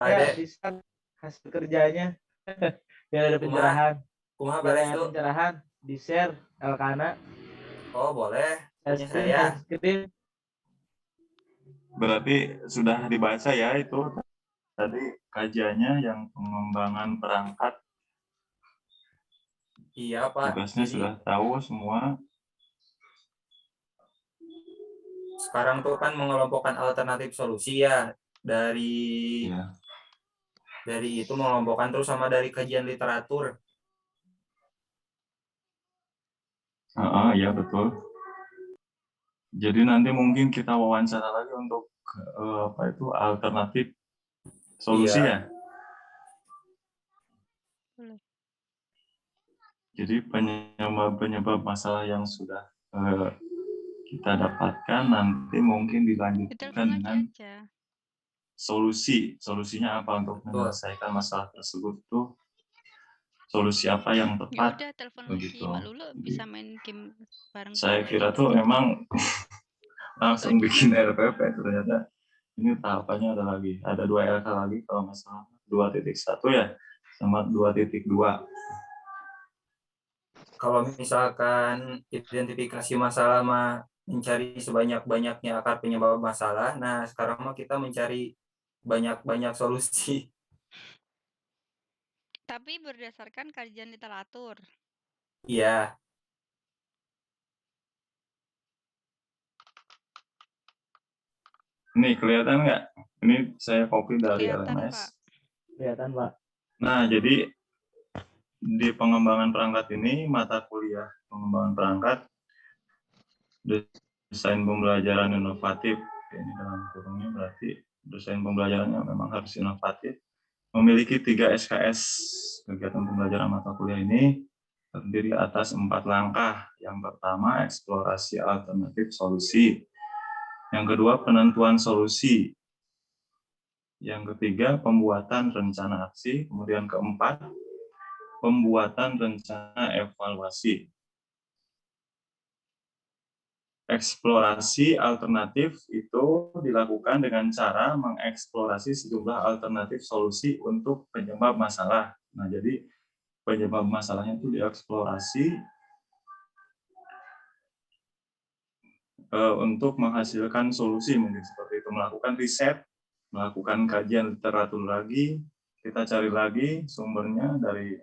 Ade, di hasil kerjanya biar ada kumaha pencerahan, kumaha biar beres ada tuh. pencerahan di share Elkana, Oh boleh, punya saya. screen. Berarti sudah dibaca ya itu tadi kajiannya yang pengembangan perangkat, Iya Pak, tugasnya jadi sudah tahu semua. sekarang tuh kan mengelompokkan alternatif solusi ya, dari Ya, itu mengelompokkan terus sama dari kajian literatur. ya betul. Jadi nanti mungkin kita wawancara lagi untuk apa itu alternatif solusi Iya. ya. Jadi penyebab masalah yang sudah kita dapatkan nanti mungkin dilanjutkan dengan aja. solusinya apa untuk Betul. menyelesaikan masalah tersebut tuh, solusi apa yang Ya tepat udah telepon begitu. lagi Mak Lulu Jadi, bisa main game bareng saya lagi. kira tuh emang langsung bikin RPP, ternyata ini tahapannya ada 2 LK lagi kalau nggak salah, 2.1 ya sama 2.2. Kalau misalkan identifikasi masalah mah mencari sebanyak-banyaknya akar penyebab masalah. Nah, sekarang mah kita mencari banyak-banyak solusi. Tapi berdasarkan kajian literatur. Iya. Nih kelihatan nggak? Ini saya copy dari Kelihatan, LMS. Pak. Kelihatan Pak. Nah, jadi di pengembangan perangkat ini, mata kuliah pengembangan perangkat, desain pembelajaran inovatif, ini dalam kurungnya berarti desain pembelajarannya memang harus inovatif, memiliki 3 SKS. Kegiatan pembelajaran mata kuliah ini terdiri atas 4 langkah. Yang pertama, eksplorasi alternatif solusi. Yang kedua, penentuan solusi. Yang ketiga, pembuatan rencana aksi. Kemudian keempat, pembuatan rencana evaluasi. Eksplorasi alternatif itu dilakukan dengan cara mengeksplorasi sejumlah alternatif solusi untuk penyebab masalah. Nah, jadi penyebab masalahnya itu dieksplorasi untuk menghasilkan solusi, mungkin seperti itu, melakukan riset, melakukan kajian literatur lagi, kita cari lagi sumbernya dari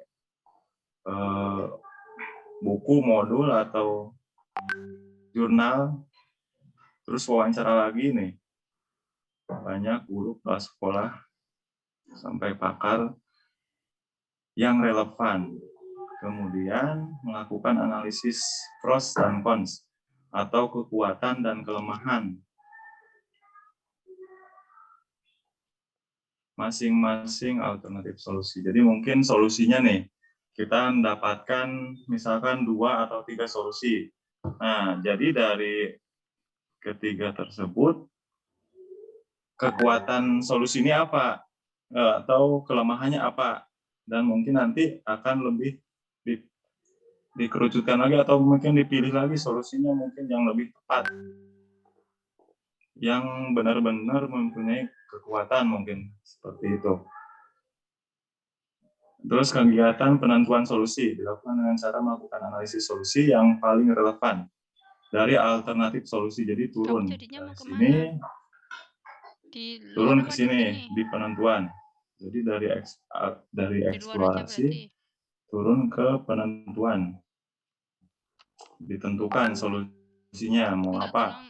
buku, modul, atau jurnal, terus wawancara lagi nih, banyak guru kepala sekolah sampai pakar yang relevan. Kemudian melakukan analisis pros dan cons atau kekuatan dan kelemahan masing-masing alternatif solusi. Jadi mungkin solusinya nih, kita mendapatkan misalkan 2 atau 3 solusi. Nah, jadi dari ketiga tersebut, kekuatan solusi ini apa? Atau kelemahannya apa? Dan mungkin nanti akan lebih dikerucutkan lagi atau mungkin dipilih lagi solusinya mungkin yang lebih tepat, yang benar-benar mempunyai kekuatan, mungkin seperti itu. Terus kegiatan penentuan solusi dilakukan dengan cara melakukan analisis solusi yang paling relevan dari alternatif solusi. Jadi turun dari sini, turun ke sini di penentuan. Jadi dari eksplorasi turun ke penentuan, ditentukan solusinya mau apa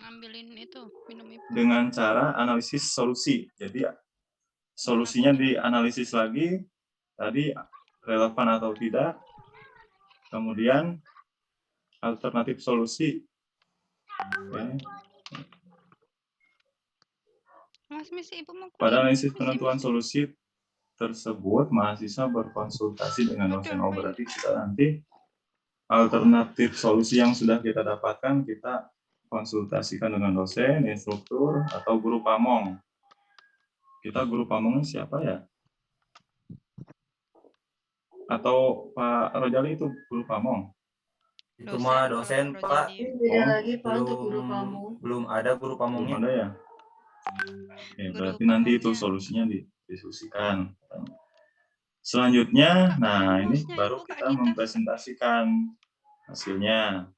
dengan cara analisis solusi. Jadi solusinya dianalisis lagi, tadi relevan atau tidak, kemudian alternatif solusi. Pada analisis penentuan solusi tersebut, mahasiswa berkonsultasi dengan dosen. Oh, berarti kita nanti alternatif solusi yang sudah kita dapatkan, kita konsultasikan dengan dosen, instruktur, atau guru pamong. Kita guru pamongnya siapa ya? Atau Pak Rojali itu guru pamong? Itu mah dosen, Pak. Belum ada guru pamongnya. Belum ada ya? Oke, berarti nanti itu solusinya didiskusikan. Selanjutnya, Kak, nah mana ini mouse-nya baru Ibu, Kak kita Gita? mempresentasikan hasilnya.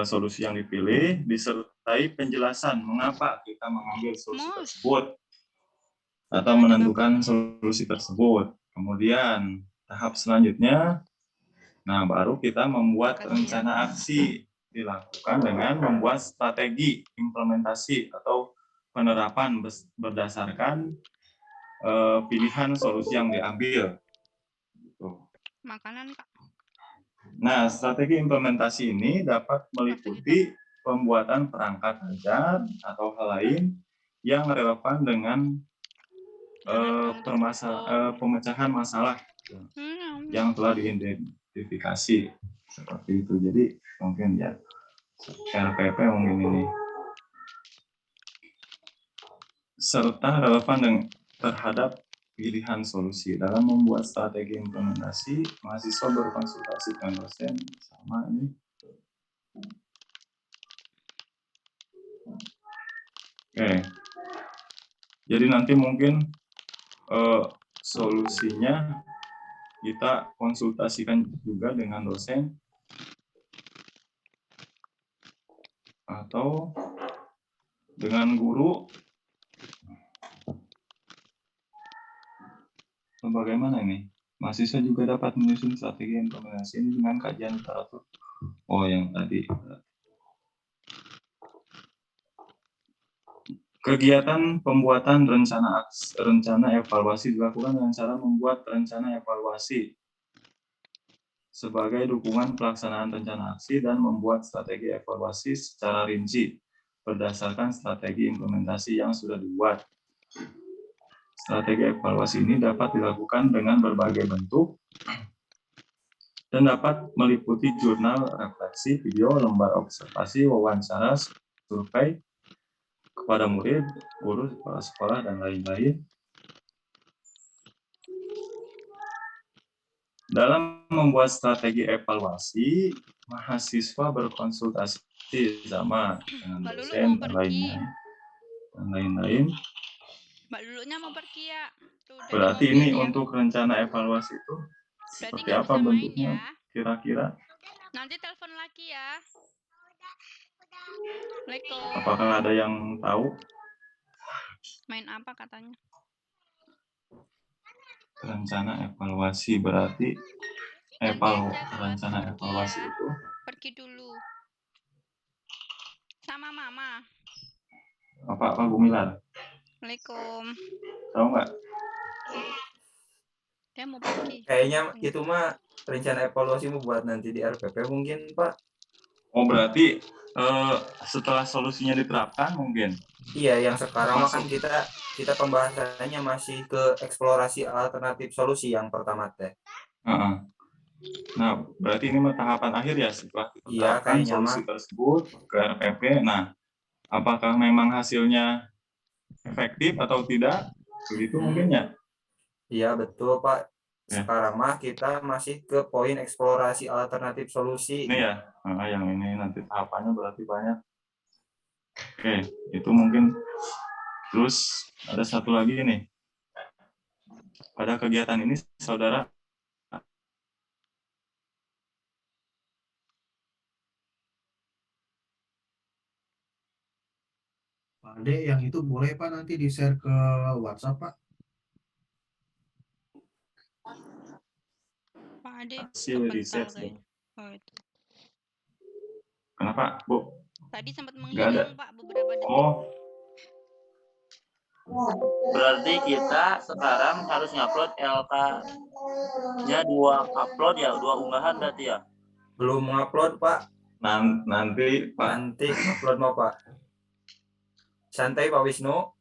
Solusi yang dipilih disertai penjelasan mengapa kita mengambil solusi Mouse. tersebut atau Nggak ada menentukan bumbunya. solusi tersebut. Kemudian tahap selanjutnya, nah baru kita membuat Makasih ya. rencana aksi, dilakukan dengan membuat strategi implementasi atau penerapan berdasarkan pilihan solusi yang diambil. Gitu. Makanan, Kak. Nah, strategi implementasi ini dapat Waktu meliputi pembuatan perangkat ajar atau hal lain yang relevan dengan Jangan dong, pemecahan masalah yang telah diidentifikasi seperti itu. Jadi mungkin ya RPP mungkin ini serta relevan terhadap pilihan solusi. Dalam membuat strategi implementasi, mahasiswa berkonsultasi dengan dosen sama ini. Oke. Jadi nanti mungkin solusinya kita konsultasikan juga dengan dosen atau dengan guru. Bagaimana ini? Mahasiswa juga dapat menyusun strategi implementasi ini dengan kajian literatur. Oh, yang tadi. Kegiatan pembuatan rencana evaluasi dilakukan dengan cara membuat rencana evaluasi sebagai dukungan pelaksanaan rencana aksi dan membuat strategi evaluasi secara rinci berdasarkan strategi implementasi yang sudah dibuat. Strategi evaluasi ini dapat dilakukan dengan berbagai bentuk dan dapat meliputi jurnal refleksi, video, lembar observasi, wawancara, survei kepada murid, guru, kepala sekolah, dan lain-lain. Dalam membuat strategi evaluasi, mahasiswa berkonsultasi sama dengan Mbak Lulu dosen mau dan pergi. lain-lain. Mbak Lulunya mau pergi ya. Tuh, udah di Berarti mobil ini ya. untuk rencana evaluasi itu Berarti seperti nggak apa bisa main bentuknya ya. kira-kira? Nanti telepon lagi ya. Assalamualaikum. Apakah ada yang tahu? Main apa katanya? Rencana evaluasi berarti Nanti aja pas rencana pergi evaluasi ya. itu Pergi dulu. Sama mama. apa Gumilar? Assalamualaikum. Tahu nggak? Dia mau pergi. Kayaknya itu mah rencana evaluasi mau buat nanti di RPP mungkin, Pak. Oh, berarti setelah solusinya diterapkan mungkin? Iya, yang sekarang mah kan Masuk. kita pembahasannya masih ke eksplorasi alternatif solusi yang pertama teh. Nah, berarti ini mah tahapan akhir ya setelah kita Iya, terapkan kayaknya solusi mah. tersebut ke RPP. Nah, apakah memang hasilnya efektif atau tidak? Begitu mungkin ya? Iya, betul, Pak. Ya. Sekarang mah kita masih ke poin eksplorasi alternatif solusi. Ini ya, yang ini nanti tahapannya berarti banyak. Oke, itu mungkin. Terus ada satu lagi nih. Pada kegiatan ini, saudara Pak Ade, yang itu boleh Pak nanti di-share ke WhatsApp Pak? Pak Ade hasil riset. kepental kayaknya. Oh, itu. Kenapa, Bu? Tadi sempat Nggak ada. menghilang Pak beberapa detik. Oh, Berarti kita sekarang harus ngupload LK-nya 2 upload ya, 2 unggahan berarti ya. Belum mengupload, Pak. nanti Pak. Nanti upload mau, Pak. Santai, Pak Wisnu.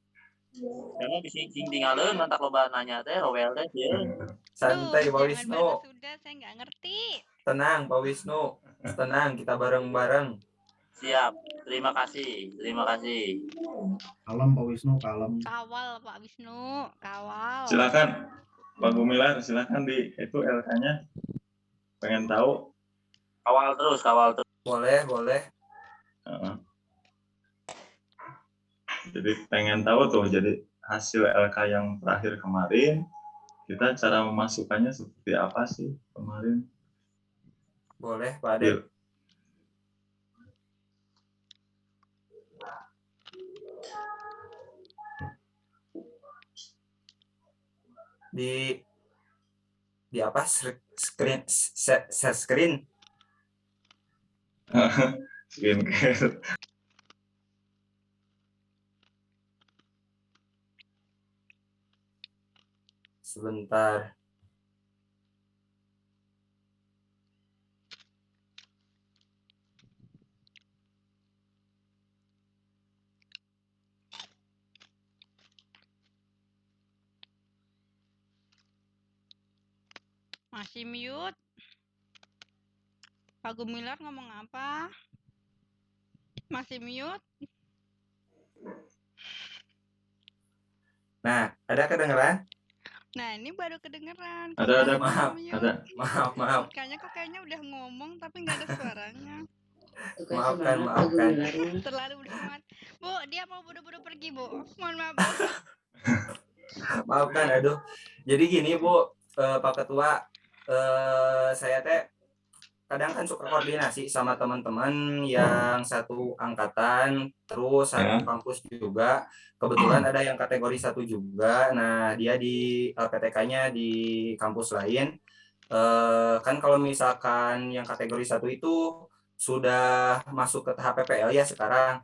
Karena bisa tinggalin mantak loba nanya teh rowel teh ya. Santai, Pak Jangan Wisnu. balas sudah, saya nggak ngerti. Tenang, Pak Wisnu. Tenang, kita bareng-bareng. Siap. Terima kasih. Terima kasih. Kalem Pak Wisnu, kalem. Kawal Pak Wisnu, kawal. Silakan Pak Gumilar, silakan di itu LK-nya. Pengen tahu? Kawal terus, kawal terus. Boleh, boleh. Jadi pengen tahu tuh, jadi hasil LK yang terakhir kemarin, kita cara memasukkannya seperti apa sih kemarin? Boleh, Pak Ade. Di apa? Screen, share screen. Skincare. Sebentar. Masih mute. Pak Gumilar ngomong apa? Masih mute. Nah, ada kedengeran? Nah, ini baru kedengeran. Ada, Maaf, Mute. maaf. Mukanya kok kayaknya udah ngomong tapi nggak ada suaranya. Maafkan. Terlalu bersemangat. Bu, dia mau buru-buru pergi, Bu. Mohon maaf, Bu. Maafkan, aduh. Jadi gini, Bu, Pak Ketua, saya teh kadang kan suka koordinasi sama teman-teman yang satu angkatan, terus satu Ya. kampus juga. Kebetulan ada yang kategori 1 juga. Nah, dia di LPTK-nya di kampus lain. Kan kalau misalkan yang kategori 1 itu sudah masuk ke tahap PPL ya sekarang.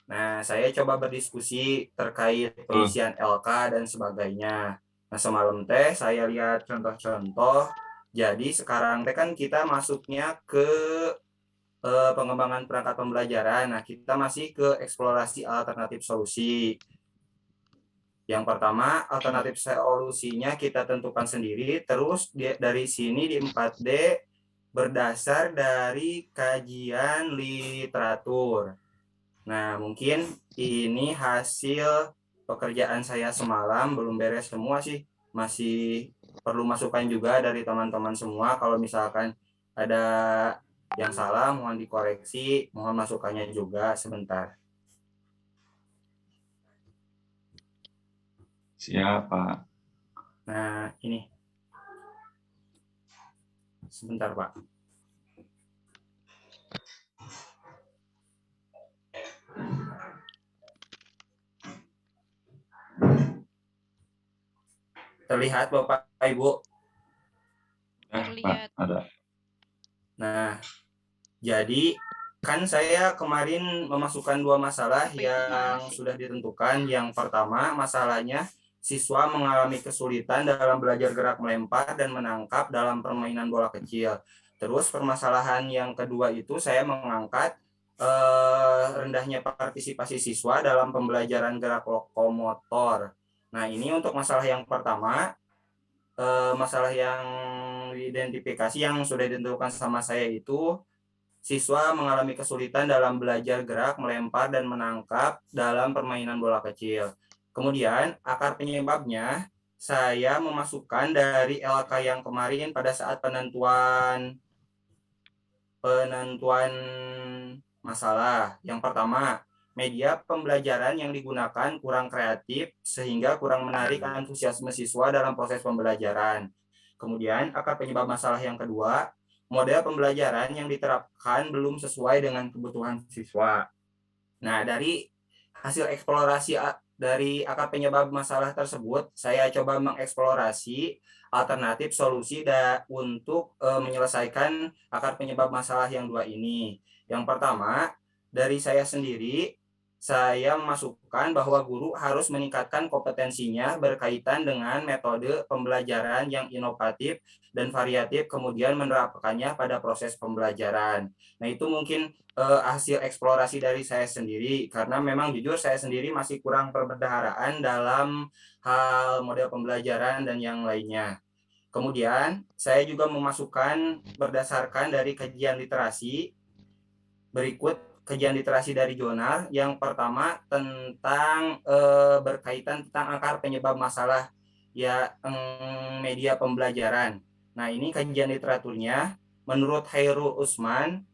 Nah, saya coba berdiskusi terkait pengisian LK dan sebagainya. Nah, semalam teh saya lihat contoh-contoh. Jadi sekarang teh kan kita masuknya ke pengembangan perangkat pembelajaran. Nah, kita masih ke eksplorasi alternatif solusi. Yang pertama, alternatif solusinya kita tentukan sendiri. Terus dari sini di 4D berdasar dari kajian literatur. Nah, mungkin ini hasil pekerjaan saya semalam, belum beres semua sih. Masih perlu masukan juga dari teman-teman semua. Kalau misalkan ada yang salah, mohon dikoreksi, mohon masukannya juga sebentar. Siapa? Nah, ini. Sebentar, Pak. Terlihat Bapak Ibu? Terlihat. Pak, ada. Nah, jadi kan saya kemarin memasukkan 2 masalah Apa itu mana yang sih? sudah ditentukan. Yang pertama, masalahnya siswa mengalami kesulitan dalam belajar gerak melempar dan menangkap dalam permainan bola kecil. Terus permasalahan yang kedua itu saya mengangkat rendahnya partisipasi siswa dalam pembelajaran gerak lokomotor. Nah, ini untuk masalah yang pertama, masalah yang diidentifikasi yang sudah ditentukan sama saya itu siswa mengalami kesulitan dalam belajar gerak, melempar, dan menangkap dalam permainan bola kecil. Kemudian, akar penyebabnya saya memasukkan dari LK yang kemarin pada saat penentuan masalah. Yang pertama, media pembelajaran yang digunakan kurang kreatif sehingga kurang menarik antusiasme siswa dalam proses pembelajaran. Kemudian, akar penyebab masalah yang kedua, model pembelajaran yang diterapkan belum sesuai dengan kebutuhan siswa. Nah, dari hasil eksplorasi dari akar penyebab masalah tersebut, saya coba mengeksplorasi alternatif solusi untuk menyelesaikan akar penyebab masalah yang dua ini. Yang pertama, dari saya sendiri, saya memasukkan bahwa guru harus meningkatkan kompetensinya berkaitan dengan metode pembelajaran yang inovatif dan variatif, kemudian menerapkannya pada proses pembelajaran. Nah, itu mungkin hasil eksplorasi dari saya sendiri, karena memang jujur saya sendiri masih kurang perbendaharaan dalam hal model pembelajaran dan yang lainnya. Kemudian, saya juga memasukkan berdasarkan dari kajian literasi. Berikut kajian literasi dari jurnal. Yang pertama tentang berkaitan tentang akar penyebab masalah ya media pembelajaran. Nah, ini kajian literaturnya menurut Hairul Usman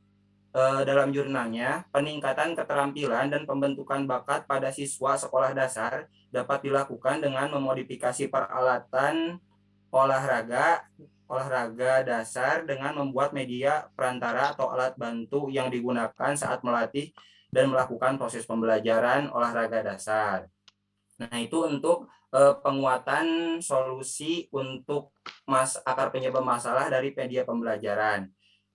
dalam jurnalnya, peningkatan keterampilan dan pembentukan bakat pada siswa sekolah dasar dapat dilakukan dengan memodifikasi peralatan olahraga dasar dengan membuat media perantara atau alat bantu yang digunakan saat melatih dan melakukan proses pembelajaran olahraga dasar. Nah, itu untuk penguatan solusi untuk akar penyebab masalah dari media pembelajaran.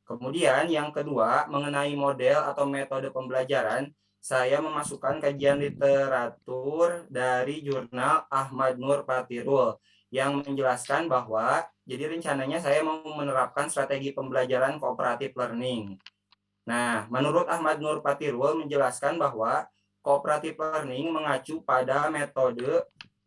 Kemudian yang kedua, mengenai model atau metode pembelajaran, saya memasukkan kajian literatur dari jurnal Ahmad Nur Patirul yang menjelaskan bahwa jadi rencananya saya mau menerapkan strategi pembelajaran cooperative learning. Nah, menurut Ahmad Nur Patirul menjelaskan bahwa cooperative learning mengacu pada metode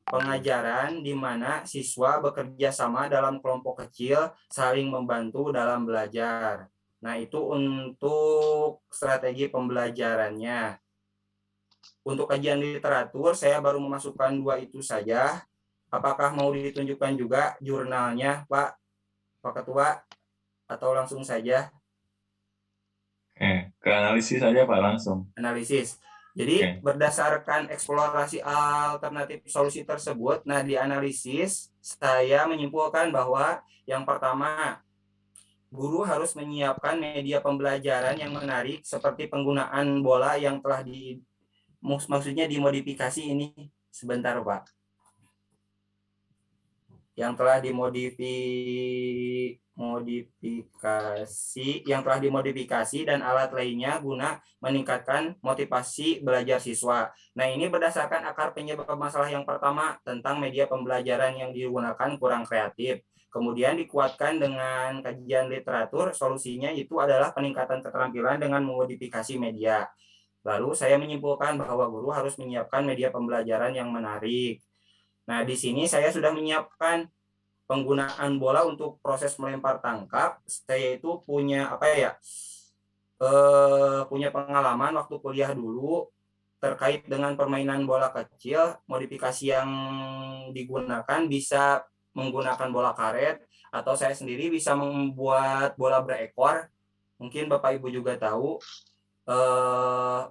pengajaran di mana siswa bekerja sama dalam kelompok kecil, saling membantu dalam belajar. Nah, itu untuk strategi pembelajarannya. Untuk kajian literatur, saya baru memasukkan 2 itu saja. Apakah mau ditunjukkan juga jurnalnya, Pak Ketua, atau langsung saja? Ke analisis saja Pak langsung. Analisis. Jadi berdasarkan eksplorasi alternatif solusi tersebut, nah di analisis saya menyimpulkan bahwa yang pertama, guru harus menyiapkan media pembelajaran yang menarik seperti penggunaan bola yang telah maksudnya dimodifikasi ini sebentar Pak. Yang telah dimodifikasi dan alat lainnya guna meningkatkan motivasi belajar siswa. Nah, ini berdasarkan akar penyebab masalah yang pertama tentang media pembelajaran yang digunakan kurang kreatif. Kemudian dikuatkan dengan kajian literatur, solusinya itu adalah peningkatan keterampilan dengan memodifikasi media. Lalu saya menyimpulkan bahwa guru harus menyiapkan media pembelajaran yang menarik. Nah, di sini saya sudah menyiapkan penggunaan bola untuk proses melempar tangkap. Saya itu punya punya pengalaman waktu kuliah dulu terkait dengan permainan bola kecil. Modifikasi yang digunakan bisa menggunakan bola karet atau saya sendiri bisa membuat bola berekor. Mungkin Bapak Ibu juga tahu.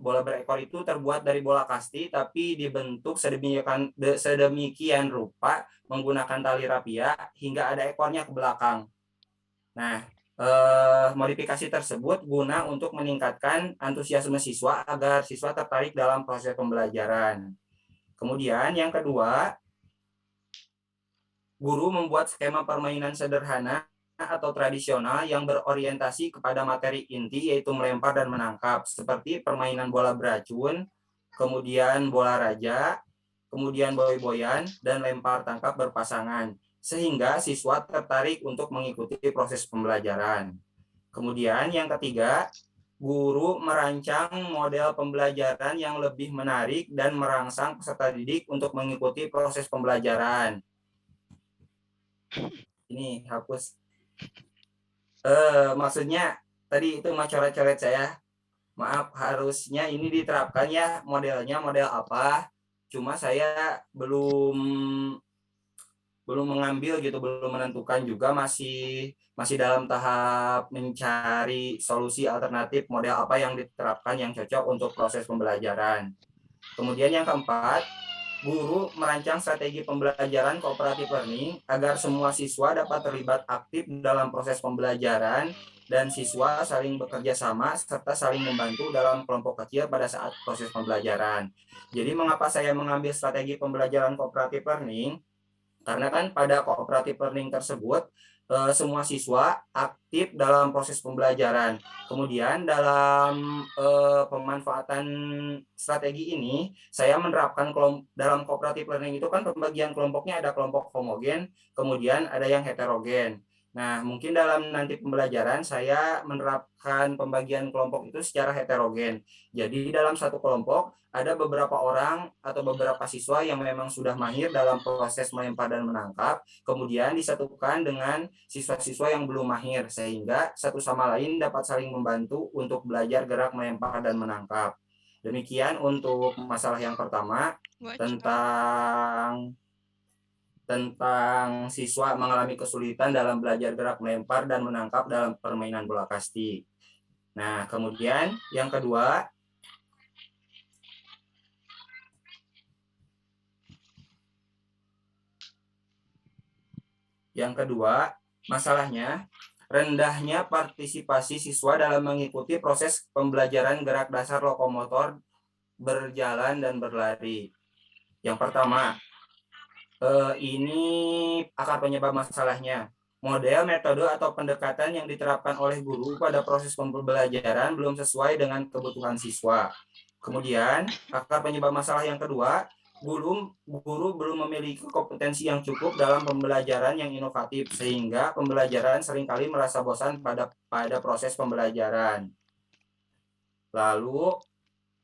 Bola berekor itu terbuat dari bola kasti tapi dibentuk sedemikian rupa menggunakan tali rapia hingga ada ekornya ke belakang. Nah, modifikasi tersebut guna untuk meningkatkan antusiasme siswa agar siswa tertarik dalam proses pembelajaran. Kemudian yang kedua, guru membuat skema permainan sederhana atau tradisional yang berorientasi kepada materi inti yaitu melempar dan menangkap seperti permainan bola beracun, kemudian bola raja, kemudian boy-boyan dan lempar tangkap berpasangan sehingga siswa tertarik untuk mengikuti proses pembelajaran. Kemudian yang ketiga, guru merancang model pembelajaran yang lebih menarik dan merangsang peserta didik untuk mengikuti proses pembelajaran. Ini hapus. Maksudnya tadi itu mah coret-coret saya. Maaf, harusnya ini diterapkan ya modelnya model apa. Cuma saya belum mengambil gitu, belum menentukan juga masih dalam tahap mencari solusi alternatif model apa yang diterapkan yang cocok untuk proses pembelajaran. Kemudian yang keempat, guru merancang strategi pembelajaran cooperative learning agar semua siswa dapat terlibat aktif dalam proses pembelajaran dan siswa saling bekerja sama serta saling membantu dalam kelompok kecil pada saat proses pembelajaran. Jadi mengapa saya mengambil strategi pembelajaran cooperative learning? Karena kan pada cooperative learning tersebut semua siswa aktif dalam proses pembelajaran. Kemudian dalam pemanfaatan strategi ini, saya menerapkan dalam cooperative learning itu kan pembagian kelompoknya ada kelompok homogen, kemudian ada yang heterogen. Nah, mungkin dalam nanti pembelajaran saya menerapkan pembagian kelompok itu secara heterogen. Jadi dalam satu kelompok ada beberapa orang atau beberapa siswa yang memang sudah mahir dalam proses melempar dan menangkap, kemudian disatukan dengan siswa-siswa yang belum mahir, sehingga satu sama lain dapat saling membantu untuk belajar gerak melempar dan menangkap. Demikian untuk masalah yang pertama, tentang siswa mengalami kesulitan dalam belajar gerak melempar dan menangkap dalam permainan bola kasti. Nah, kemudian yang kedua, masalahnya rendahnya partisipasi siswa dalam mengikuti proses pembelajaran gerak dasar lokomotor berjalan dan berlari. Yang pertama, ini akar penyebab masalahnya. Model, metode, atau pendekatan yang diterapkan oleh guru pada proses pembelajaran belum sesuai dengan kebutuhan siswa. Kemudian, akar penyebab masalah yang kedua, guru belum memiliki kompetensi yang cukup dalam pembelajaran yang inovatif, sehingga pembelajaran seringkali merasa bosan pada proses pembelajaran. Lalu,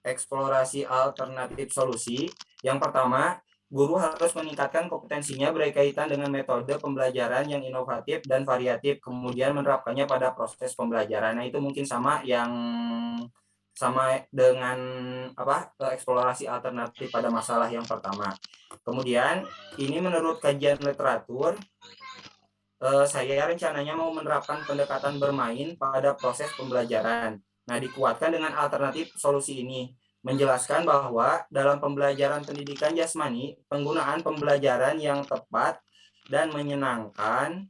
eksplorasi alternatif solusi. Yang pertama, guru harus meningkatkan kompetensinya berkaitan dengan metode pembelajaran yang inovatif dan variatif, kemudian menerapkannya pada proses pembelajaran. Nah, itu mungkin sama dengan eksplorasi alternatif pada masalah yang pertama. Kemudian, ini menurut kajian literatur, saya rencananya mau menerapkan pendekatan bermain pada proses pembelajaran. Nah, dikuatkan dengan alternatif solusi ini, menjelaskan bahwa dalam pembelajaran pendidikan jasmani, penggunaan pembelajaran yang tepat dan menyenangkan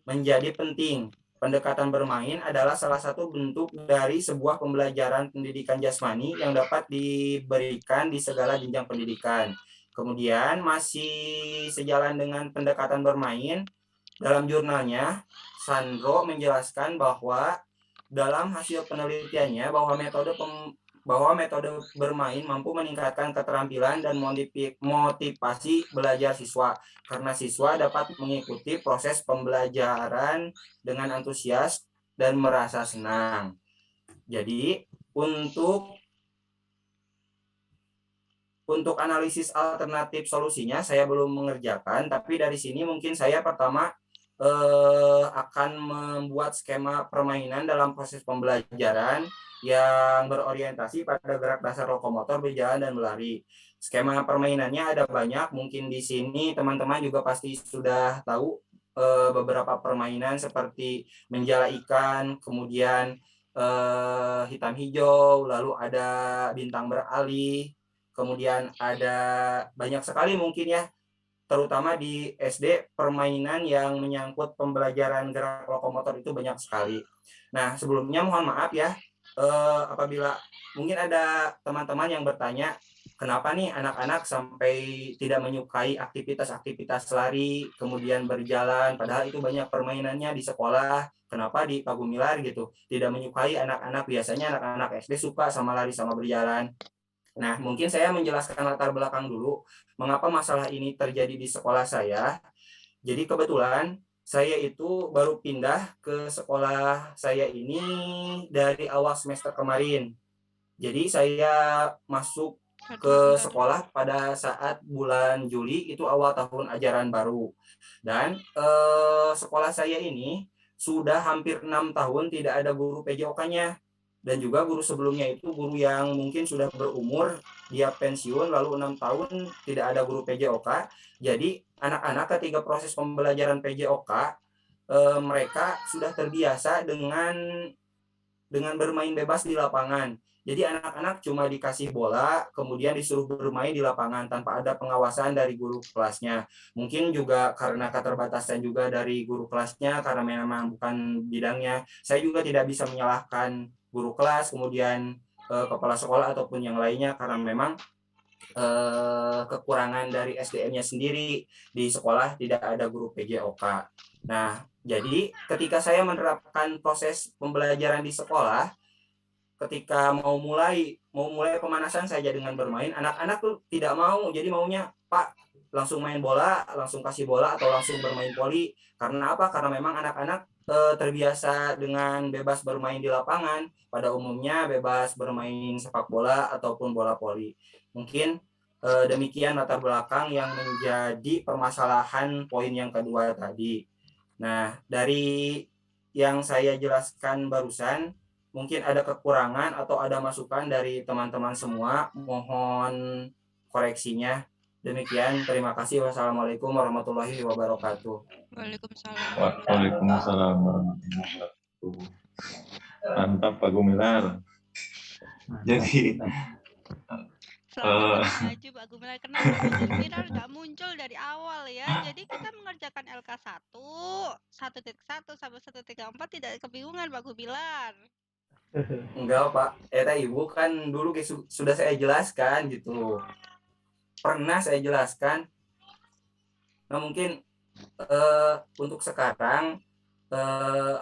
menjadi penting. Pendekatan bermain adalah salah satu bentuk dari sebuah pembelajaran pendidikan jasmani yang dapat diberikan di segala jenjang pendidikan. Kemudian, masih sejalan dengan pendekatan bermain, dalam jurnalnya, Sandro menjelaskan bahwa dalam hasil penelitiannya bahwa metode bermain mampu meningkatkan keterampilan dan motivasi belajar siswa, karena siswa dapat mengikuti proses pembelajaran dengan antusias dan merasa senang. Jadi, untuk analisis alternatif solusinya saya belum mengerjakan, tapi dari sini mungkin saya pertama akan membuat skema permainan dalam proses pembelajaran yang berorientasi pada gerak dasar lokomotor berjalan dan berlari. Skema permainannya ada banyak, mungkin di sini teman-teman juga pasti sudah tahu beberapa permainan seperti menjala ikan, kemudian hitam hijau, lalu ada bintang beralih, kemudian ada banyak sekali mungkin ya, terutama di SD permainan yang menyangkut pembelajaran gerak lokomotor itu banyak sekali. Nah, sebelumnya mohon maaf ya, apabila mungkin ada teman-teman yang bertanya, kenapa nih anak-anak sampai tidak menyukai aktivitas-aktivitas lari, kemudian berjalan, padahal itu banyak permainannya di sekolah, kenapa di Pagumilar gitu, tidak menyukai anak-anak, biasanya anak-anak SD suka sama lari sama berjalan. Nah, mungkin saya menjelaskan latar belakang dulu, mengapa masalah ini terjadi di sekolah saya. Jadi kebetulan saya itu baru pindah ke sekolah saya ini dari awal semester kemarin. Jadi saya masuk ke sekolah pada saat bulan Juli, itu awal tahun ajaran baru. Dan sekolah saya ini sudah hampir 6 tahun tidak ada guru PJOK-nya. Dan juga guru sebelumnya itu guru yang mungkin sudah berumur, dia pensiun, lalu 6 tahun tidak ada guru PJOK. Jadi anak-anak ketika proses pembelajaran PJOK, mereka sudah terbiasa dengan bermain bebas di lapangan. Jadi anak-anak cuma dikasih bola, kemudian disuruh bermain di lapangan tanpa ada pengawasan dari guru kelasnya. Mungkin juga karena keterbatasan juga dari guru kelasnya, karena memang bukan bidangnya. Saya juga tidak bisa menyalahkan guru kelas, kemudian kepala sekolah ataupun yang lainnya, karena memang kekurangan dari SDM-nya sendiri, di sekolah tidak ada guru PJOK. Nah, jadi ketika saya menerapkan proses pembelajaran di sekolah, ketika mau mulai pemanasan saja dengan bermain, anak-anak tuh tidak mau, jadi maunya, Pak, langsung main bola, langsung kasih bola, atau langsung bermain voli. Karena apa? Karena memang anak-anak terbiasa dengan bebas bermain di lapangan, pada umumnya bebas bermain sepak bola ataupun bola voli. Mungkin demikian latar belakang yang menjadi permasalahan poin yang kedua tadi. Nah, dari yang saya jelaskan barusan, mungkin ada kekurangan atau ada masukan dari teman-teman semua, mohon koreksinya. Demikian, terima kasih. Wassalamualaikum warahmatullahi wabarakatuh. Waalaikumsalam. Waalaikumsalam warahmatullahi wabarakatuh. Mantap Pak Gumilar. Jadi Selamat lebih maju Pak Gumilar. Kenapa Pak Gumilar nggak muncul dari awal ya? Jadi kita mengerjakan LK 1.1 sampai 1.34 tidak kebingungan Pak Gumilar. Enggak, Pak. Ibu kan dulu sudah saya jelaskan gitu. Pernah saya jelaskan. Nah, mungkin untuk sekarang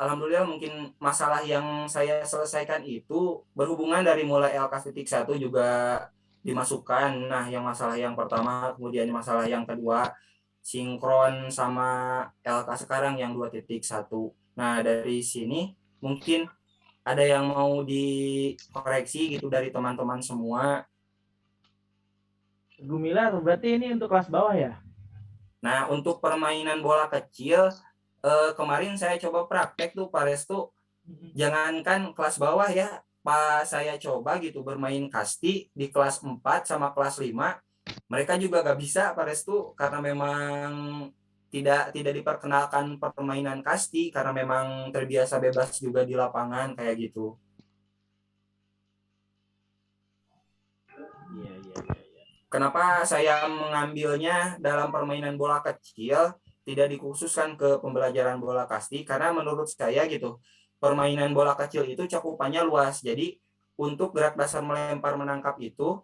alhamdulillah mungkin masalah yang saya selesaikan itu berhubungan dari mulai LK1 juga dimasukkan. Nah, yang masalah yang pertama, kemudian masalah yang kedua sinkron sama LK sekarang yang 2.1. Nah, dari sini mungkin ada yang mau dikoreksi gitu dari teman-teman semua. Gumilar, berarti ini untuk kelas bawah ya? Nah, untuk permainan bola kecil, kemarin saya coba praktek tuh Pak Restu, jangankan kelas bawah ya, pas saya coba gitu bermain kasti di kelas 4 sama kelas 5, mereka juga gak bisa Pak Restu, karena memang tidak diperkenalkan permainan kasti, karena memang terbiasa bebas juga di lapangan kayak gitu. Iya. Kenapa saya mengambilnya dalam permainan bola kecil, tidak dikhususkan ke pembelajaran bola kasti, karena menurut saya gitu, permainan bola kecil itu cakupannya luas. Jadi untuk gerak dasar melempar menangkap itu,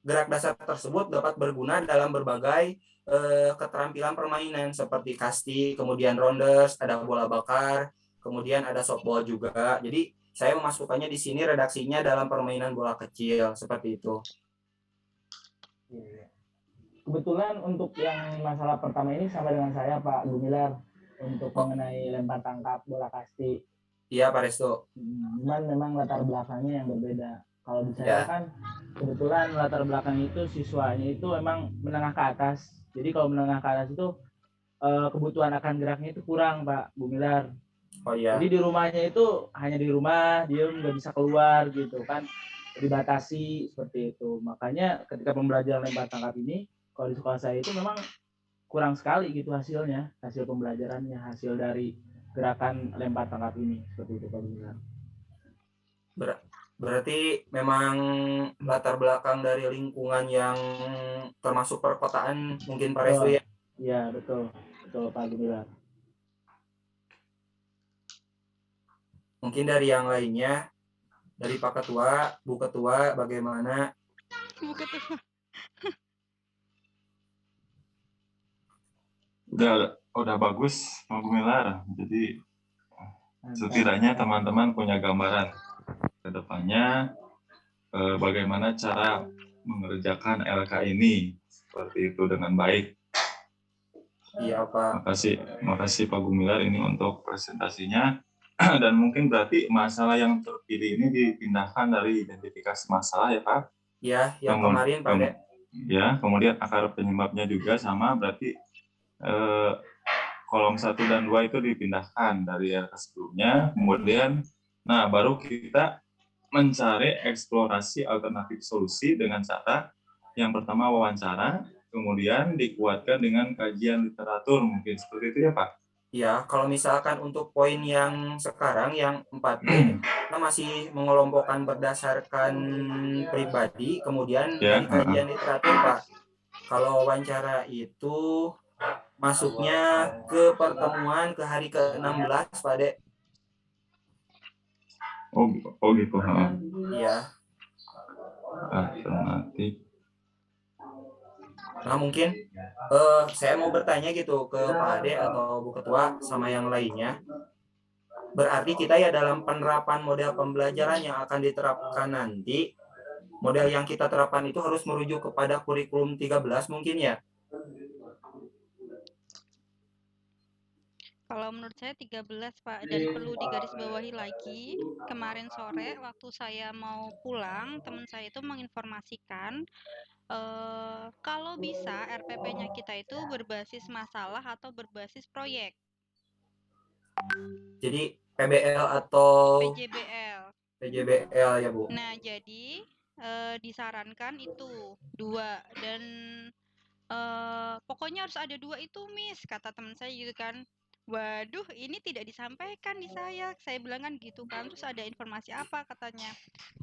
gerak dasar tersebut dapat berguna dalam berbagai keterampilan permainan seperti kasti, kemudian rounders, ada bola bakar, kemudian ada softball juga. Jadi saya memasukkannya di sini redaksinya dalam permainan bola kecil seperti itu. Kebetulan untuk yang masalah pertama ini sama dengan saya Pak Gumilar untuk mengenai lempar tangkap bola kasti. Iya Pak Resto. Cuman memang latar belakangnya yang berbeda. Kalau di saya kan kebetulan latar belakang itu siswanya itu memang menengah ke atas. Jadi kalau menengah ke atas itu kebutuhan akan geraknya itu kurang Pak Gumilar. Oh iya. Jadi di rumahnya itu hanya di rumah, dia nggak bisa keluar gitu kan, dibatasi seperti itu. Makanya ketika pembelajaran lempar tangkap ini, kalau di sekolah saya itu memang kurang sekali gitu hasilnya, hasil pembelajarannya, hasil dari gerakan lempar tangkap ini seperti itu Pak Gumilar. Berarti memang latar belakang dari lingkungan yang termasuk perkotaan mungkin Pak Resto ya? Iya betul Pak Gumilar. Mungkin dari yang lainnya, dari Pak Ketua, Bu Ketua, bagaimana? Bu Ketua. Udah bagus Pak Gumilar. Jadi setidaknya teman-teman punya gambaran ke depannya bagaimana cara mengerjakan LK ini seperti itu dengan baik. Iya Pak. Makasih Pak Gumilar ini untuk presentasinya. Dan mungkin berarti masalah yang terpilih ini dipindahkan dari identifikasi masalah ya Pak? Ya, yang kemarin Pak Dek. Ya, kemudian akar penyebabnya juga sama, berarti kolom 1 dan 2 itu dipindahkan dari LK sebelumnya, kemudian nah baru kita mencari eksplorasi alternatif solusi dengan cara yang pertama wawancara, kemudian dikuatkan dengan kajian literatur, mungkin seperti itu ya Pak? Ya, kalau misalkan untuk poin yang sekarang, yang 4B, kita masih mengelompokkan berdasarkan pribadi, kemudian tadi kajian literatur, Pak. Kalau wawancara itu masuknya ke pertemuan ke hari ke-16, Pak Dek. Oh gitu. Iya. Alternatif. Nah mungkin saya mau bertanya gitu ke Pak Ade atau Bu Ketua sama yang lainnya. Berarti kita ya dalam penerapan model pembelajaran yang akan diterapkan nanti, model yang kita terapkan itu harus merujuk kepada kurikulum 13 mungkin ya? Kalau menurut saya 13 Pak, dan perlu digarisbawahi lagi, kemarin sore waktu saya mau pulang, teman saya itu menginformasikan kalau bisa RPP-nya kita itu berbasis masalah atau berbasis proyek. Jadi PBL atau PJBL ya Bu? Nah jadi disarankan itu 2 dan pokoknya harus ada 2 itu Miss, kata teman saya gitu kan. Waduh, ini tidak disampaikan di saya bilang kan gitu kan, terus ada informasi apa katanya.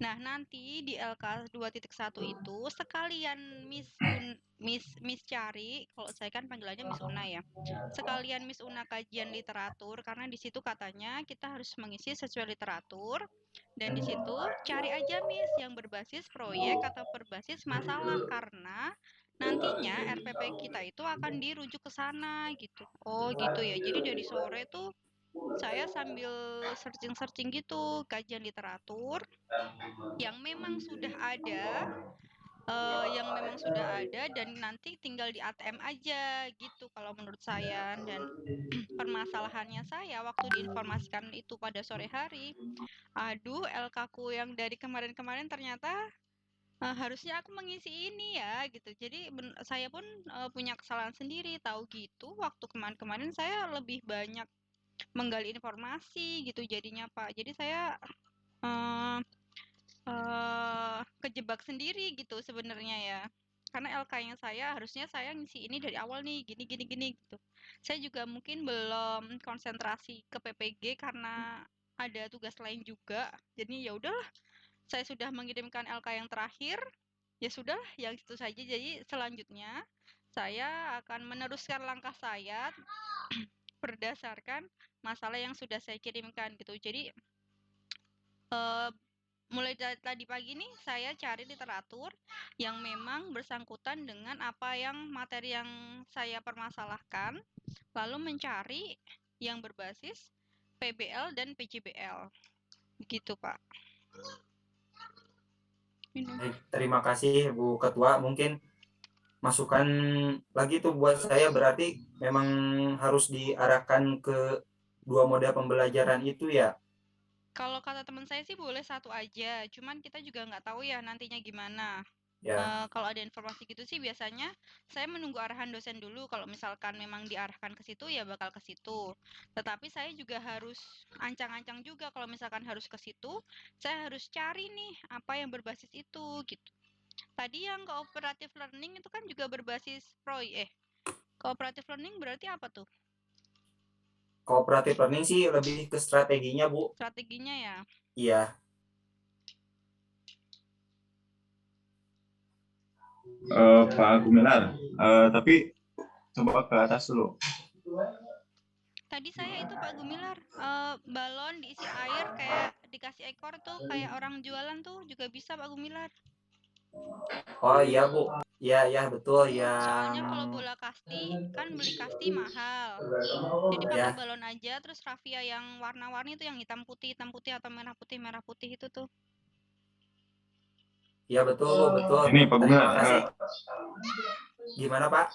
Nah, nanti di LK 2.1 itu sekalian Miss cari, kalau saya kan panggilannya Miss Una ya. Sekalian Miss Una kajian literatur, karena di situ katanya kita harus mengisi sesuai literatur, dan di situ cari aja Miss yang berbasis proyek atau berbasis masalah, karena nantinya RPP kita itu akan dirujuk ke sana gitu. Oh gitu ya. Jadi dari sore tuh saya sambil searching-searching gitu kajian literatur yang memang sudah ada, dan nanti tinggal di ATM aja gitu kalau menurut saya. Dan permasalahannya saya waktu diinformasikan itu pada sore hari, aduh LK-ku yang dari kemarin-kemarin ternyata harusnya aku mengisi ini ya gitu. Jadi saya pun punya kesalahan sendiri. Tahu gitu, waktu kemarin-kemarin saya lebih banyak menggali informasi gitu jadinya Pak. Jadi saya eh, kejebak sendiri gitu sebenarnya ya. Karena LK-nya saya harusnya saya ngisi ini dari awal nih, gini gini gini gitu. Saya juga mungkin belum konsentrasi ke PPG karena ada tugas lain juga. Jadi ya udahlah, saya sudah mengirimkan LK yang terakhir. Ya sudah, yang itu saja. Jadi selanjutnya saya akan meneruskan langkah saya berdasarkan masalah yang sudah saya kirimkan gitu. Jadi mulai dari tadi pagi nih saya cari literatur yang memang bersangkutan dengan apa yang materi yang saya permasalahkan, lalu mencari yang berbasis PBL dan PJBL. Begitu, Pak. Terima kasih Bu Ketua. Mungkin masukan lagi tuh buat saya, berarti memang harus diarahkan ke 2 moda pembelajaran itu ya. Kalau kata teman saya sih boleh 1 aja, cuman kita juga nggak tahu ya nantinya gimana. Ya, Kalau ada informasi gitu sih biasanya saya menunggu arahan dosen dulu, kalau misalkan memang diarahkan ke situ ya bakal ke situ. Tetapi saya juga harus ancang-ancang juga kalau misalkan harus ke situ, saya harus cari nih apa yang berbasis itu gitu. Tadi yang cooperative learning itu kan juga berbasis cooperative learning berarti apa tuh? cooperative learning sih lebih ke strateginya Bu. Strateginya ya. Iya. Pak Gumilar, tapi coba ke atas dulu. Tadi saya itu Pak Gumilar, balon diisi air kayak dikasih ekor tuh, kayak orang jualan tuh juga bisa Pak Gumilar. Oh iya Bu. Iya betul Soalnya yang kalau bola kasti kan beli kasti mahal. Jadi pakai ya. balon aja, terus raffia yang warna-warni tuh, yang hitam putih atau merah putih itu tuh. Iya betul Bu, betul. Ini Pak Terima Gumilar, kasih. Gimana Pak?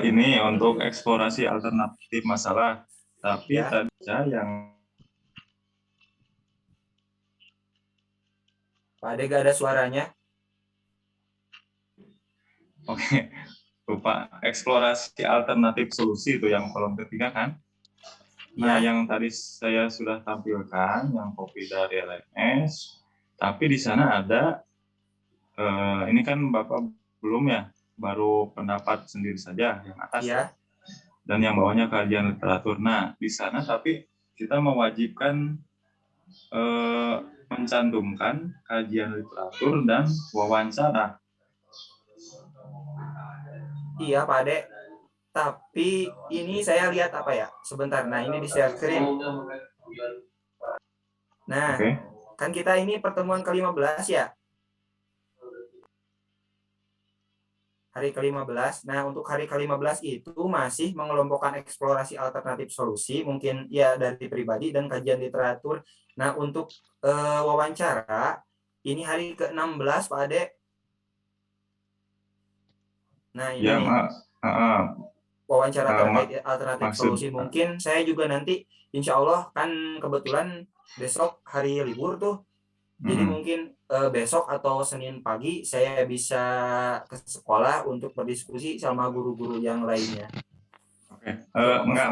ini untuk eksplorasi alternatif masalah. Tapi Ya. tadi saya yang Pak Ade gak ada suaranya. Oke, lupa eksplorasi alternatif solusi itu yang kolom ketiga kan. Nah, Ya. yang tadi saya sudah tampilkan, yang kopi dari LMS, tapi di sana ada, ini kan Bapak belum ya, baru pendapat sendiri saja yang atas Ya. dan yang bawahnya kajian literatur. Nah, di sana tapi kita mewajibkan mencantumkan kajian literatur dan wawancara. Iya Pak Ade. Tapi ini saya lihat apa ya? Sebentar. Nah, ini di share screen. Nah, kan kita ini pertemuan ke-15 ya. Hari ke-15. Nah, untuk hari ke-15 itu masih mengelompokkan eksplorasi alternatif solusi, mungkin ya dari pribadi dan kajian literatur. Nah, untuk wawancara, ini hari ke-16 Pak Ade. Nah, ini Ya, wawancara terkait alternatif solusi. Mungkin saya juga nanti, insya Allah kan kebetulan besok hari libur tuh. Jadi mungkin besok atau Senin pagi saya bisa ke sekolah untuk berdiskusi sama guru-guru yang lainnya. Oke, enggak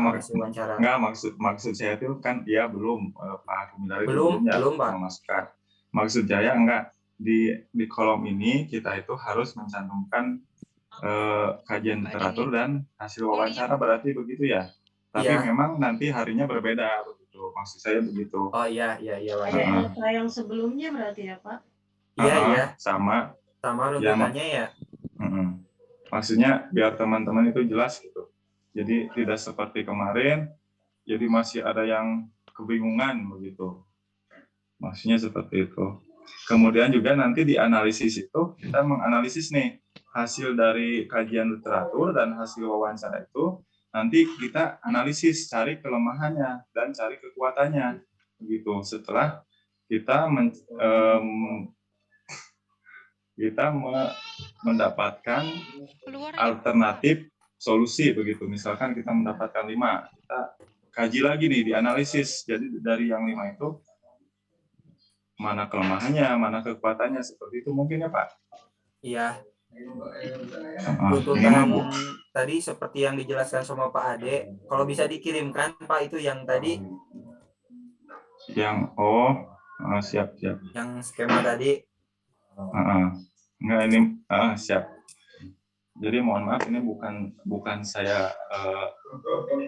maksud saya itu kan ya belum Pak Gumilar itu belum Pak memasukkan. Maksud saya enggak di kolom ini kita itu harus mencantumkan kajian Mbak literatur Deni. dan hasil Oh, wawancara, liam. berarti begitu ya. Tapi Iya. memang nanti harinya berbeda begitu. Maksud saya begitu. Oh iya Pak. Kayak LK yang sebelumnya berarti ya Pak? Iya. Sama yang runtutannya ya. maksudnya biar teman-teman itu jelas gitu. Jadi tidak seperti kemarin, jadi masih ada yang kebingungan begitu. Maksudnya seperti itu. Kemudian juga nanti di analisis itu kita menganalisis nih hasil dari kajian literatur dan hasil wawancara itu, nanti kita analisis, cari kelemahannya dan cari kekuatannya begitu. Setelah kita mendapatkan alternatif solusi begitu. Misalkan kita mendapatkan 5, kita kaji lagi nih, dianalisis. Jadi dari yang 5 itu mana kelemahannya, mana kekuatannya, seperti itu mungkin ya Pak. Iya. Ini mah Bu. Tadi seperti yang dijelaskan sama Pak Ade, kalau bisa dikirimkan Pak itu yang tadi. Yang siap. Yang skema tadi. Enggak, ini siap. Jadi mohon maaf, ini bukan saya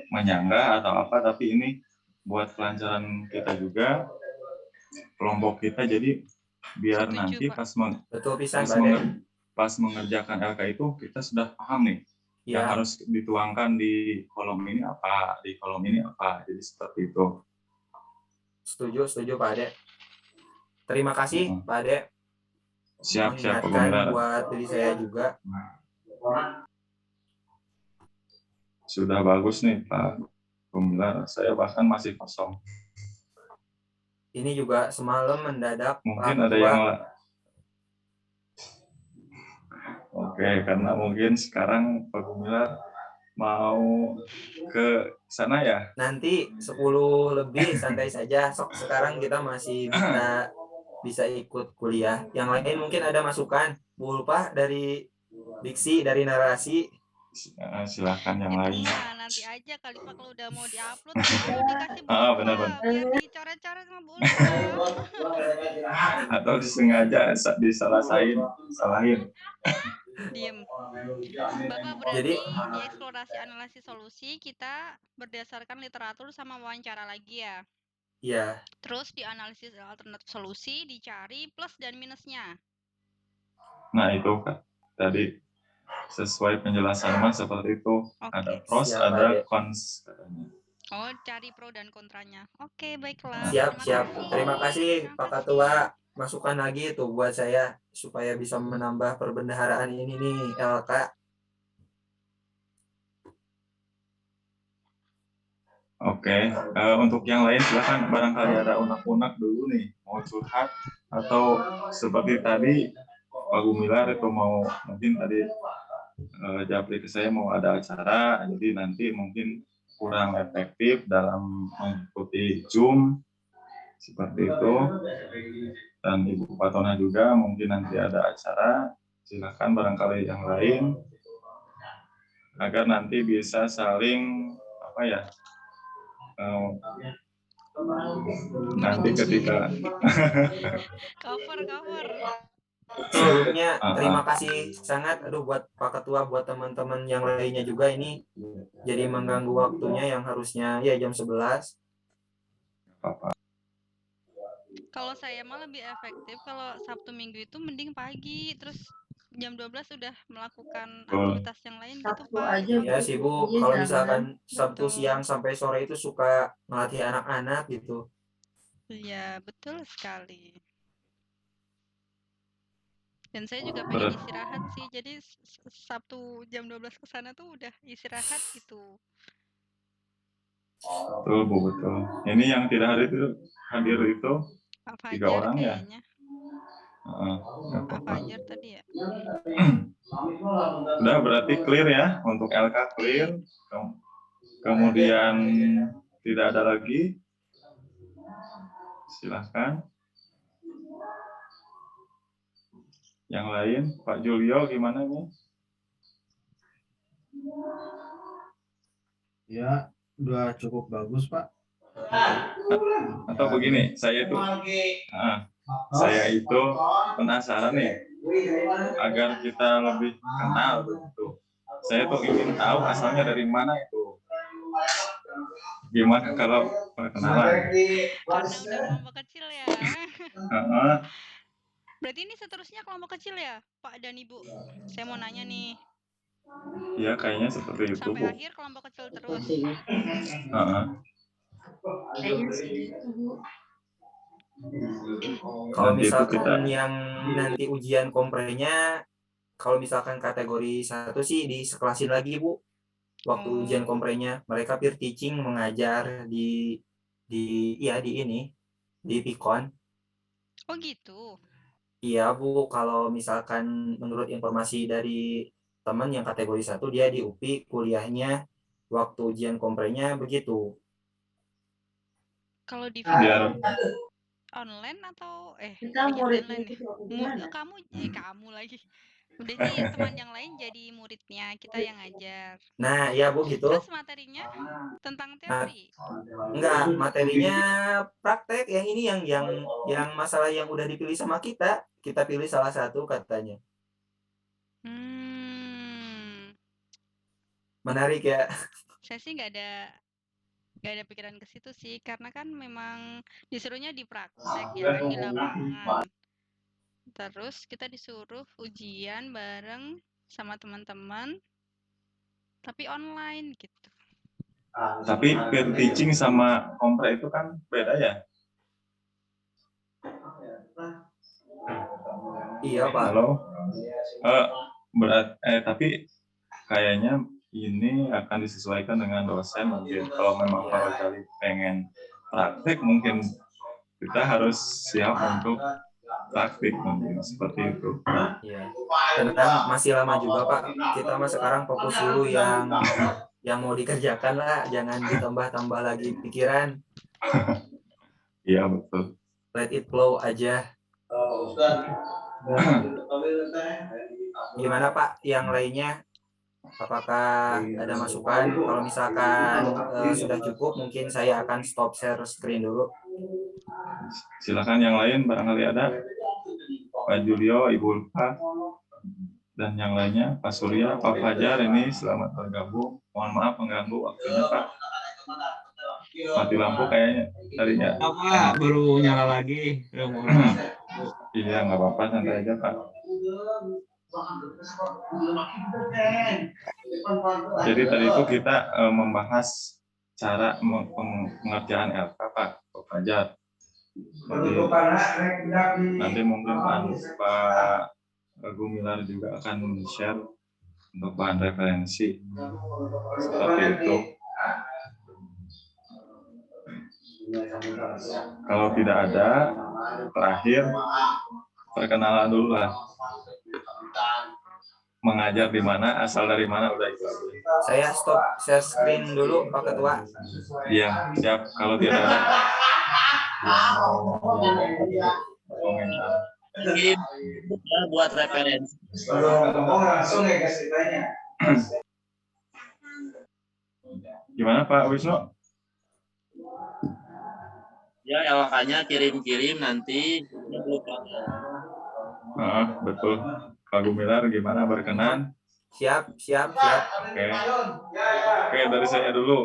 menyanggah atau apa, tapi ini buat kelancaran kita juga, kelompok kita, jadi biar nanti pas mengerjakan LK itu kita sudah paham nih yang harus dituangkan di kolom ini apa, di kolom ini apa, jadi seperti itu. Setuju Pak Ade. Terima kasih Pak Ade. Siap Pak Gumilar. Buat diri saya juga. Sudah bagus nih Pak Gumilar, saya bahkan masih kosong. Ini juga semalam mendadak. Mungkin ada yang Oke, karena mungkin sekarang Pak Gumilar mau ke sana ya? Nanti 10 lebih santai saja. Sekarang kita masih bisa ikut kuliah. Yang lain mungkin ada masukan, Bu Ulfa, dari diksi, dari narasi. Silakan yang lain. Nanti aja kali Pak, kalau udah mau diupload dikasih Bu Ulfa, benar. biar dicoret-coret sama Bu Ulfa. Atau disengaja disalahin. Diem. Bapak, berarti di eksplorasi analisis solusi kita berdasarkan literatur sama wawancara lagi ya? Iya. Terus di analisis alternatif solusi dicari plus dan minusnya. Nah itu Kak, tadi sesuai penjelasan Mas seperti itu. Ada pros, ada cons katanya. Oh, cari pro dan kontranya. Oke, baiklah. Siap. Terima kasih Pak Ketua. Masukan lagi tuh buat saya supaya bisa menambah perbendaharaan ini nih LK. Oke, untuk yang lain silakan, barangkali ada unek-unek dulu nih, mau curhat atau seperti tadi Pak Gumilar itu mau mungkin tadi japri ke saya mau ada acara, jadi nanti mungkin kurang efektif dalam mengikuti Zoom seperti itu. Dan Ibu Patona juga mungkin nanti ada acara, silakan barangkali yang lain agar nanti bisa saling nanti ketika cover. Sebelumnya terima kasih sangat buat Pak Ketua, buat teman-teman yang lainnya juga, ini jadi mengganggu waktunya yang harusnya ya jam 11. Kalau saya mah lebih efektif kalau Sabtu Minggu itu mending pagi, terus jam 12 sudah melakukan aktivitas yang lain gitu Pak. Ya sibuk, kalau misalkan Sabtu siang sampai sore itu suka melatih anak-anak gitu. Iya, betul sekali. Dan saya juga pengen istirahat sih, jadi Sabtu jam 12 ke sana tuh udah istirahat gitu. Betul Bu, betul. Ini yang tidak hadir itu Pak 3 Fajar orang kayaknya. Ya. Pak Fajar tadi ya. Udah berarti clear ya, untuk LK clear. Kemudian tidak ada lagi. Silahkan. Yang lain, Pak Julio gimana nih? Ya, udah cukup bagus Pak. Atau begini, saya itu penasaran nih, agar kita lebih kenal begitu saya tuh ingin tahu asalnya dari mana itu. Gimana kalau perkenalan? Karena udah kelompok kecil ya. Heeh. Berarti ini seterusnya kelompok kecil ya, Pak dan Ibu? Saya mau nanya nih, Ya kayaknya seperti itu, sampai Bu. akhir kelompok kecil terus. Heeh. Kayaknya sih gitu, Bu. Kalau Nanti itu misalkan kita yang nanti ujian komprenya, kalau misalkan kategori 1 sih disekelasin lagi, Bu. Waktu ujian Oh, komprenya, mereka peer teaching mengajar di ini, di Pikon. oh gitu. Iya, Bu, kalau misalkan menurut informasi dari teman yang kategori 1, dia di UPI kuliahnya waktu ujian komprenya begitu. Kalau di biar Fikon online atau Kita iya muridnya online ya. gitu apa gimana? Kamu lagi. Berarti teman yang lain jadi muridnya, kita yang ngajar. Nah, ya Bu gitu. Terus materinya tentang Nah, teori. enggak, materinya praktek yang ini yang masalah yang udah dipilih sama kita. Kita pilih salah satu katanya. Menarik ya. Saya sih nggak ada pikiran ke situ sih, karena kan memang disuruhnya di praktek ya kan, di lapangan. Terus kita disuruh ujian bareng sama teman-teman, tapi online gitu. tapi peer teaching sama kompre itu kan beda ya. Iya, Pak. Halo. Tapi kayaknya ini akan disesuaikan dengan dosen mungkin. Kalau memang Pak Rojali pengen praktik, mungkin kita harus siap untuk praktik mungkin seperti itu. Iya. Karena masih lama juga, Pak. Kita mah sekarang fokus dulu yang mau dikerjakan lah, jangan ditambah-tambah lagi pikiran. Iya betul. Let it flow aja. Gimana Pak yang lainnya? Apakah ada masukan? Kalau misalkan sudah cukup, mungkin saya akan stop share screen dulu. Silakan yang lain barangkali ada. Pak Julio, Ibu Ulfa, dan yang lainnya, Pak Surya, Pak Fajar, ini selamat bergabung. Mohon maaf mengganggu waktunya Pak. Mati lampu kayaknya tadinya. Apa baru nyala lagi? Iya nggak apa-apa, santai aja Pak. Jadi tadi itu kita membahas cara pengerjaan LK Pak Fajar. Nanti mungkin Pak Gumilar juga akan share untuk bahan referensi seperti itu. Kalau tidak ada, terakhir perkenalan dulu lah. Mengajar di mana, asal dari mana, udah itu. Saya stop share screen dulu Pak Ketua. Iya, siap. Kalau tidak ada komentar. Mungkin buat referensi. Gimana Pak Wisnu? Ya, LK-nya kirim-kirim nanti. Betul. Pak Gumilar gimana, berkenan? Siap. Oke, dari saya dulu.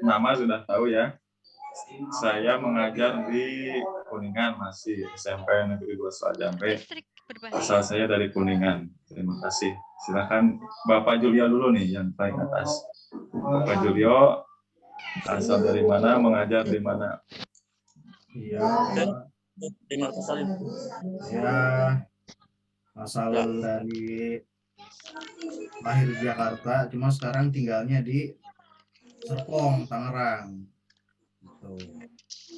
Nama sudah tahu ya. Saya mengajar di Kuningan, masih SMP Negeri 2 Selambe. Asal saya dari Kuningan. Terima kasih. Silakan Bapak Julio dulu nih yang paling atas. Bapak Julio, asal dari mana, mengajar di mana? Iya, Terima kasih. ya asal dari lahir di Jakarta, cuma sekarang tinggalnya di Serpong, Tangerang. Gitu.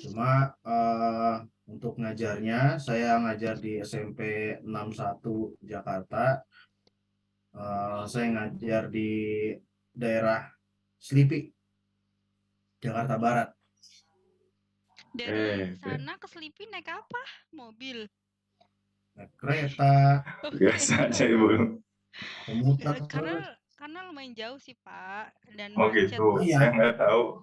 Cuma untuk ngajarnya, saya ngajar di SMP 61 Jakarta. Saya ngajar di daerah Selipi, Jakarta Barat. Dari sana ke Selipi naik apa? Mobil? Naik kereta. Biasa aja Ibu. Komuter. Karena lumayan jauh sih Pak, dan Oh macet. gitu, saya nggak tahu.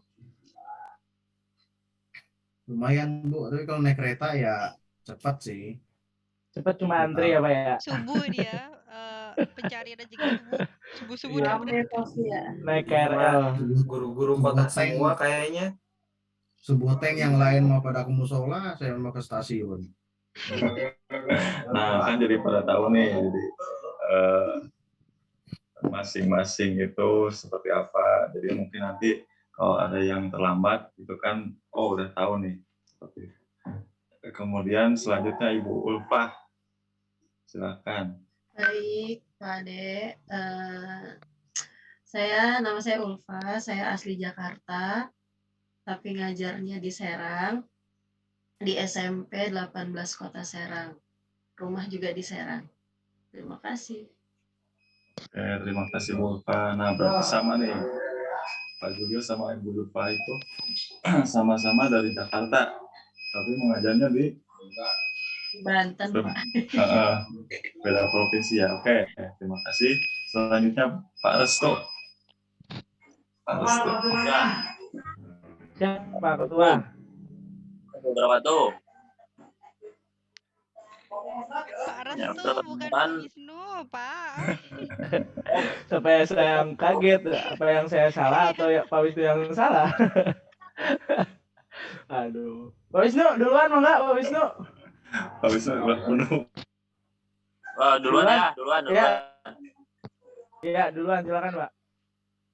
Lumayan Bu, tapi kalau naik kereta ya cepat sih. Cepat cuma antri ya Pak ya? Subuh dia pencari rezeki subuh-subuh Iya. dah Rame udah. pasti ya. Naik Iya, KRL. guru-guru Sebuah kota tank, semua kayaknya. sebuah tank yang lain mau pada ke musola, saya mau ke stasiun. Nah, kan jadi pada tahu nih, jadi eh, masing-masing itu seperti apa. Jadi mungkin nanti kalau ada yang terlambat, itu kan, oh udah tahu nih. Seperti itu. Kemudian selanjutnya Ibu Ulfah, silakan. Baik, Pak Ade. Nama saya Ulfa, saya asli Jakarta, tapi ngajarnya di Serang, di SMP 18 Kota Serang. Rumah juga di Serang. Terima kasih. Oke, terima kasih Bu Ulfa. Nah, berarti sama nih. Pak Julio sama Ibu Ulfa itu sama-sama dari Jakarta, tapi mengajarnya di Banten, Pak. beda provinsi ya. Oke, terima kasih. Selanjutnya Pak Resto. Pak Resto. Siap, Pak Ketua. Berapa tuh? Pak Ya, Restu bukan kan. Pak Wisnu, Pak. Supaya saya yang kaget, apa yang saya salah atau ya Pak Wisnu yang salah? Aduh. Pak Wisnu duluan mau nggak Pak Wisnu? Pak Wisnu penuh. Duluan ya, duluan. Ya. Iya, duluan silakan, Pak.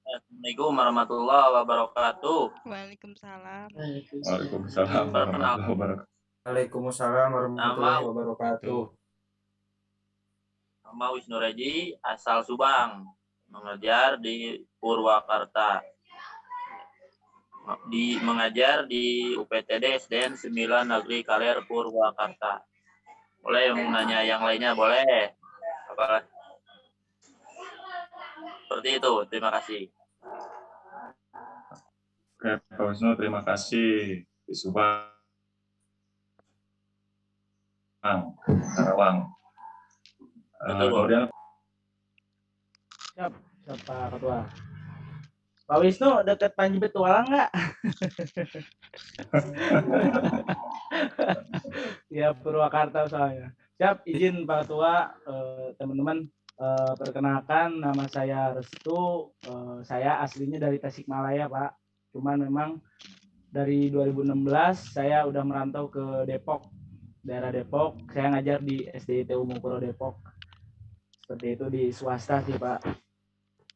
Assalamualaikum warahmatullahi wabarakatuh. Waalaikumsalam. Waalaikumsalam warahmatullahi wabarakatuh. Waalaikumsalam warahmatullahi wabarakatuh. Nama Wisnu Reji, asal Subang, mengajar di Purwakarta. Mengajar di UPTD SDN 9 Negeri Kaler Purwakarta. Boleh yang nanya yang lainnya, boleh. Apa? Seperti itu, terima kasih. Oke, Pak Wisnu, terima kasih. Di Subang, Karawang. Kemudian Siap, Pak Ketua. Pak Wisnu dekat Panji Petualang nggak? Ya, Purwakarta soalnya. Siap, izin Pak Ketua, teman-teman, perkenalkan nama saya Restu. Saya aslinya dari Tasikmalaya, Pak. Cuman memang dari 2016 saya udah merantau ke Depok, daerah Depok. Saya ngajar di SDIT Mukuro Depok. Seperti itu di swasta sih, Pak.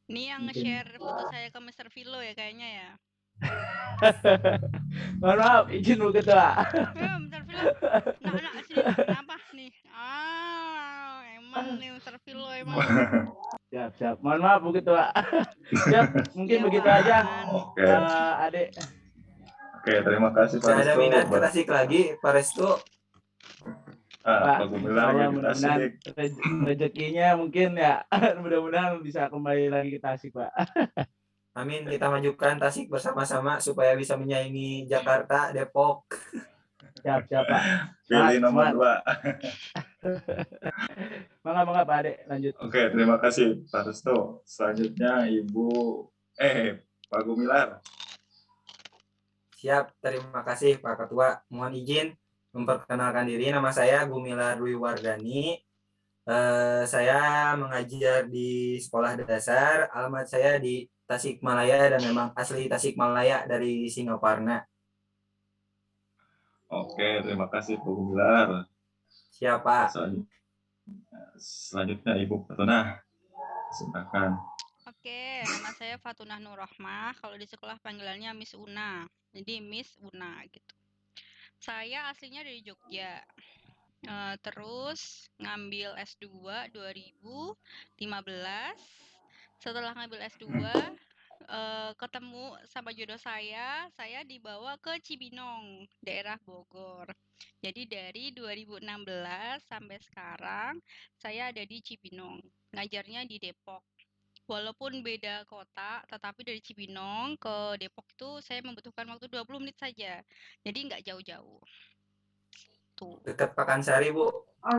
Ini yang nge-share foto saya ke Mr. Vilo ya kayaknya ya. Mohon maaf, izin Bu Ketua. Ya, Mr. Vilo. Nak sini. Kenapa nih? Emang nih Mr. Vilo emang. Siap. Mohon maaf Bu Ketua. Siap, mungkin Ya, begitu Pak. aja. Oke. Adik. Oke, terima kasih Pak Saya ada Resto. minat ke Tasik lagi, Pak Restu. Pak Gumilar saya di mudah-mudahan Tasik. rezekinya mungkin ya mudah-mudahan bisa kembali lagi ke Tasik, Pak. Amin, kita majukan Tasik bersama-sama supaya bisa menyaingi Jakarta, Depok. Siap, Pak. Pilih nomor 2. Mangga Pak Adik, lanjut. Oke, terima kasih Pak Resto. Selanjutnya Pak Gumilar. Siap, terima kasih Pak Ketua. Mohon izin memperkenalkan diri, nama saya Gumilar Dwi Wardani. Saya mengajar di sekolah dasar, alamat saya di Tasikmalaya dan memang asli Tasikmalaya dari Singaparna. Oke, terima kasih Pak Gumilar. Siapa? Selanjutnya Ibu Fatuna. Silakan. Oke, nama saya Fatunah Nurrohmah. Kalau di sekolah panggilannya Miss Una. Jadi Miss Una gitu. Saya aslinya dari Jogja. Terus ngambil S2 2015. Setelah ngambil S2, ketemu sama jodoh saya dibawa ke Cibinong, daerah Bogor. Jadi dari 2016 sampai sekarang saya ada di Cibinong, ngajarnya di Depok. Walaupun beda kota, tetapi dari Cibinong ke Depok itu saya membutuhkan waktu 20 menit saja. Jadi nggak jauh-jauh. Tuh. Dekat Pakansari, Bu.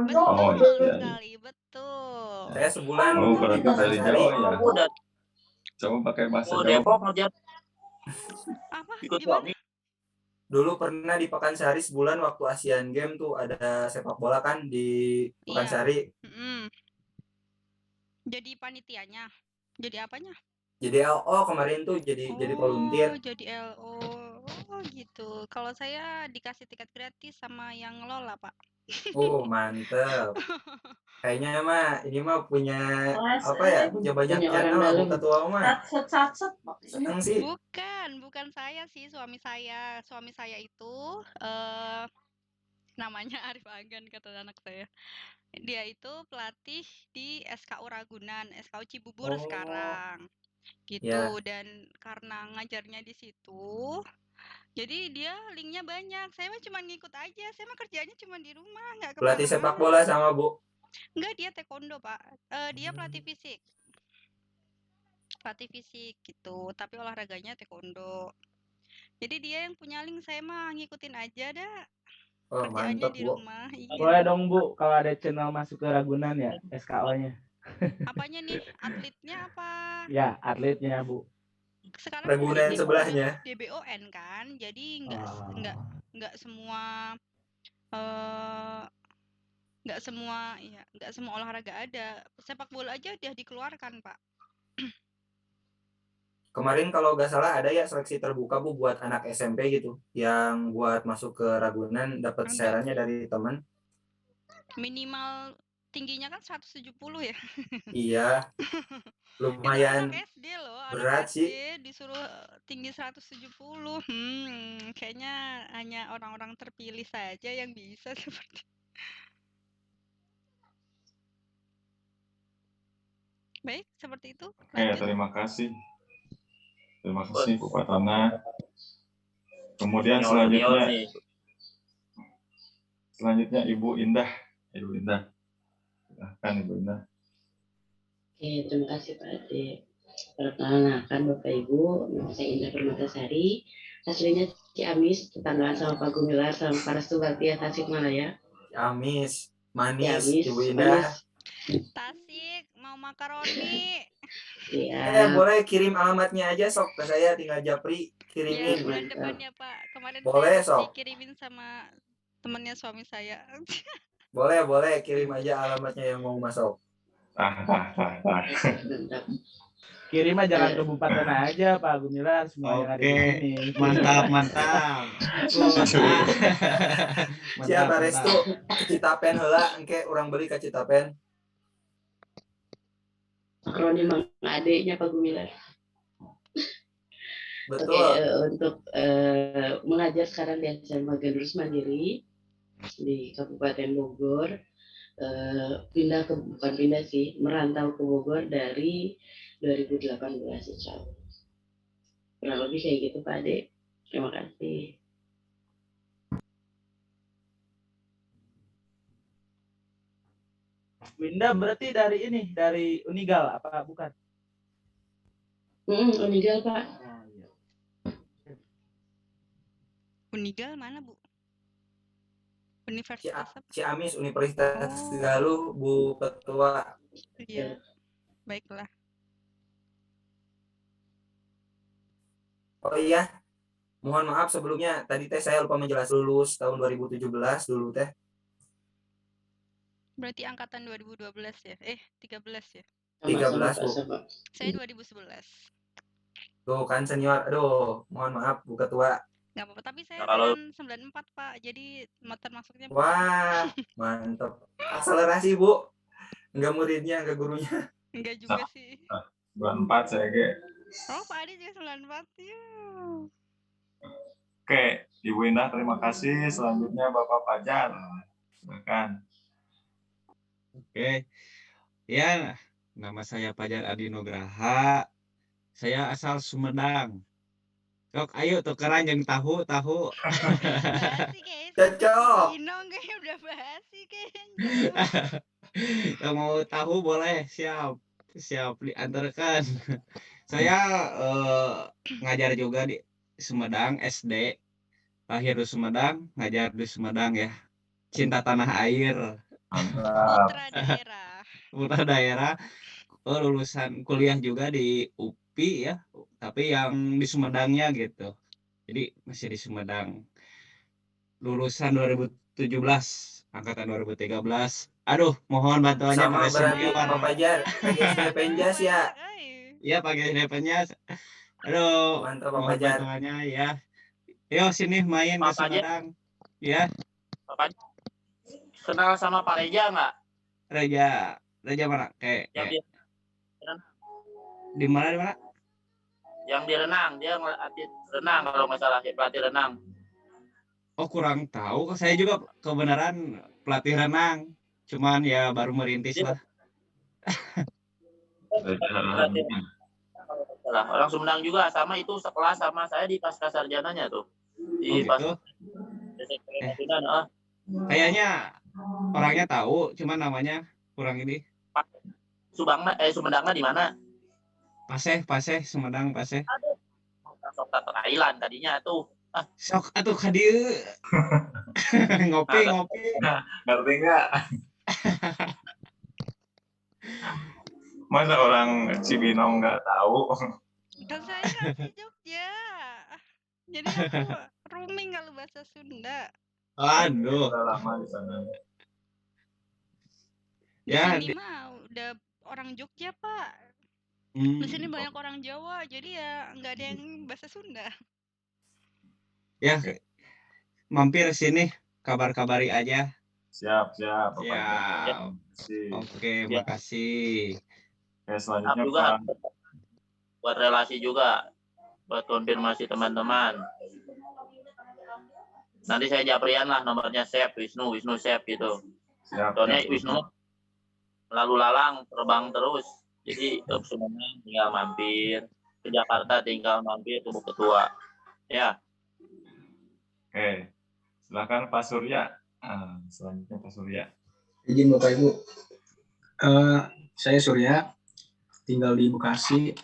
Betul sekali, betul. Saya sebulan berarti dari Jawa ya. Coba pakai bahasa Jawa. Depok ngajar. Apa? Ikut Gimana? suami. Dulu pernah di Pakansari sebulan waktu Asian Games tuh ada sepak bola kan di Pakansari. Jadi panitianya? Jadi apanya? Jadi LO kemarin tuh jadi volunteer. Oh, jadi LO. Oh, gitu. Kalau saya dikasih tiket gratis sama yang ngelola, Pak. Oh, mantep. Kayaknya mah ini mah punya Kelas apa ya? Punya banyak punya orang channel Bu dalam. Ketua mah. Satset. Seneng sih. Bukan saya sih, suami saya. Suami saya itu namanya Arif Agan kata anak saya. Dia itu pelatih di SKU Ragunan, SKU Cibubur Oh, sekarang. Gitu. ya. Dan karena ngajarnya di situ, jadi dia linknya banyak. Saya mah cuma ngikut aja. Saya mah kerjanya cuma di rumah, nggak Pelatih sepak kemana-mana. bola sama Bu. Enggak, dia taekwondo, Pak. Dia pelatih fisik. Pelatih fisik gitu, tapi olahraganya taekwondo. Jadi dia yang punya link, saya mah ngikutin aja dah. Oh, Kerjaannya mantep di Bu. rumah. Boleh Iya. dong Bu, kalau ada channel masuk ke Ragunan ya, SKO-nya. Apanya nih? Atletnya apa? Ya, atletnya Bu. Sekarang Ragunan kan sebelahnya. DBON kan, jadi Oh. nggak semua nggak semua olahraga ada. Sepak bola aja udah dikeluarkan, Pak. Kemarin kalau nggak salah ada ya seleksi terbuka Bu buat anak SMP gitu. Yang buat masuk ke Ragunan dapat Ada. sarannya dari teman. Minimal tingginya kan 170 ya. Iya. Itu Lumayan anak SD loh, berat anak SD sih. disuruh tinggi 170. Kayaknya hanya orang-orang terpilih saja yang bisa seperti. Baik, seperti itu. Oke, Lanjut. terima kasih. Terima kasih Bu Pratama. Kemudian Senior nih. selanjutnya Ibu Indah. Ibu Indah. Silahkan Ibu Indah. Oke, terima kasih Pak Ade. Perkenalkan Bapak Ibu, nama saya Indah Permatasari, aslinya Ciamis, tetanggaan sama Pak Gumilar sama para Subatia Tasikmalaya. Ciamis, manis, Ciamis, Ibu Indah. Tasik, mau makaroni. Iya. Boleh kirim alamatnya aja sok ke saya, tinggal Japri Ya, kirimin. bulan depan ya Pak. Kemarin Boleh, saya sok. dikirimin sama temennya suami saya. Boleh kirim aja alamatnya yang mau masuk. Kirim aja jangan ke Bupaten aja Pak Gumilar, semua yang ada di sini. Mantap. Siapa restu Citapen heula engke urang beli ka Citapen. Makroni Mang adeknya Pak Gumilar. Betul. Oke, untuk mengajar sekarang di SMA Generus Mandiri di Kabupaten Bogor. Bukan pindah sih, merantau ke Bogor dari 2018 insya Allah. Kurang lebih kayak gitu Pak Ade. Terima kasih. Winda berarti dari Unigal apa bukan? Unigal Pak. Oh, iya. Unigal mana Bu? Universitas apa? Ciamis Universitas Galuh Bu Ketua. Iya. Baiklah. Oh iya, mohon maaf sebelumnya tadi teh saya lupa menjelaskan lulus tahun 2017 dulu teh. Berarti angkatan 2012 ya? 13 ya? 13 Bu. Saya 2011. Tuh kan senior, aduh, mohon maaf Bu Ketua. Nggak apa-apa, tapi saya Kalau- tahun 94 Pak, jadi termasuknya. Wah, mantap. Akselerasi Bu. Enggak muridnya, enggak gurunya. Enggak juga sih. 94 saya ge. Oh, Pak Adi juga 94 ya. Oke, Ibu Indah terima kasih. Selanjutnya Bapak Fajar. Silakan. Oke. Ya, nama saya Fajar Adi Nugraha. Saya asal Sumedang. Sok, ayo tukeran jeung tahu. Basi kayaknya. Cocok. Inong kayaknya udah basi kayaknya. Yang mau tahu boleh, siap diantarkan. Saya ngajar juga di Sumedang SD. Lahir di Sumedang, ngajar di Sumedang ya. Cinta tanah air. Putra daerah. Lulusan kuliah juga di UPI ya, tapi yang di Sumedangnya gitu. Jadi masih di Sumedang. Lulusan 2017 angkatan 2013. Aduh, mohon bantuannya Sama Pak berarti Senior. Pak Fajar, PGSD Penjas ya. Iya, Pak Depannya. Aduh, Mantap Pak mohon Fajar. bantuannya ya. Yo, sini main ke Pak Fajar, Semarang. Ya, Pak Fajar, kenal sama Pak Reja nggak? Reja mana? Yang Kayak dia di mana? yang di renang, dia ngelatih renang kalau nggak salah, ya, pelatih renang. Oh, kurang tahu. Saya juga kebenaran pelatih renang. Cuman ya baru merintis Dia lah. Reja pelatih Harahap. renang kalau nggak salah. Orang Sumedang juga, sama itu sekelas sama saya di pasca sarjananya tuh. Oh Di pas gitu. SMP Eh, Pasundan, kayaknya orangnya tahu, cuman namanya kurang ini. Sumedangnya di mana? Paseh, Sumedang Paseh. Sok ke Thailand tadinya tuh. Sok atuh ka dieu. Ngopi. Ngerti nggak? Masa orang Cibinong nggak tahu? Kan saya kan di Jogja. Jadi aku rooming kalau bahasa Sunda. Aduh. Udah lama di sana. Di Ya, sini mah udah orang Jogja, Pak. Di sini banyak orang Jawa, jadi ya nggak ada yang bahasa Sunda. ya mampir sini, kabar-kabari aja. Siap. Ya. Makasih. Oke, makasih. Oke, selanjutnya juga Pak. buat relasi juga, buat konfirmasi teman-teman. Nanti saya japrian lah nomornya Sep, Wisnu Sep gitu. Siap. Soalnya Wisnu lalu lalang terbang terus, jadi ke Sumeneb tinggal mampir, ke Jakarta tinggal mampir ke Bu Ketua. Ya. Oke, silakan Pak Surya. Selanjutnya Pak Surya. Izin Bapak Ibu, saya Surya, tinggal di Bekasi,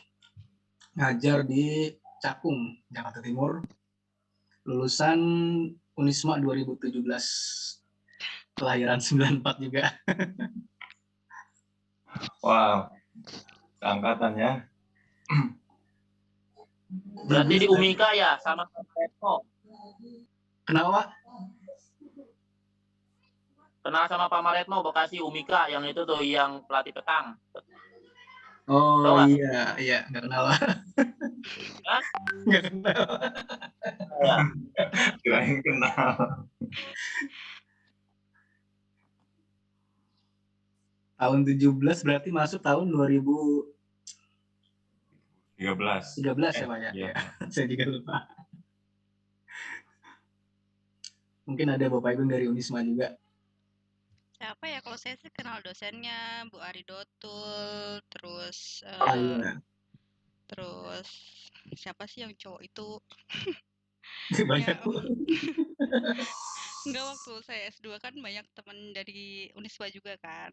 ngajar di Cakung, Jakarta Timur, lulusan Unisma 2017, kelahiran 94 juga. Wow, angkatannya. Berarti di Umika ya, sama Retno. Kenapa? Kenal sama Pak Maretno, Bekasi Umika, yang itu tuh, yang pelatih petang. Oh iya, nggak kenal. Nggak kenal. Ya. Kirain kenal. Tahun 17 berarti masuk tahun 2013 ya Pak ya? Iya. Saya juga lupa. Mungkin ada Bapak Ibu dari Unisma juga. Siapa ya? Kalau saya sih kenal dosennya, Bu Aridotul, terus Iya. terus siapa sih yang cowok itu? Banyak. Enggak, waktu saya S2 kan banyak teman dari Uniswa juga kan.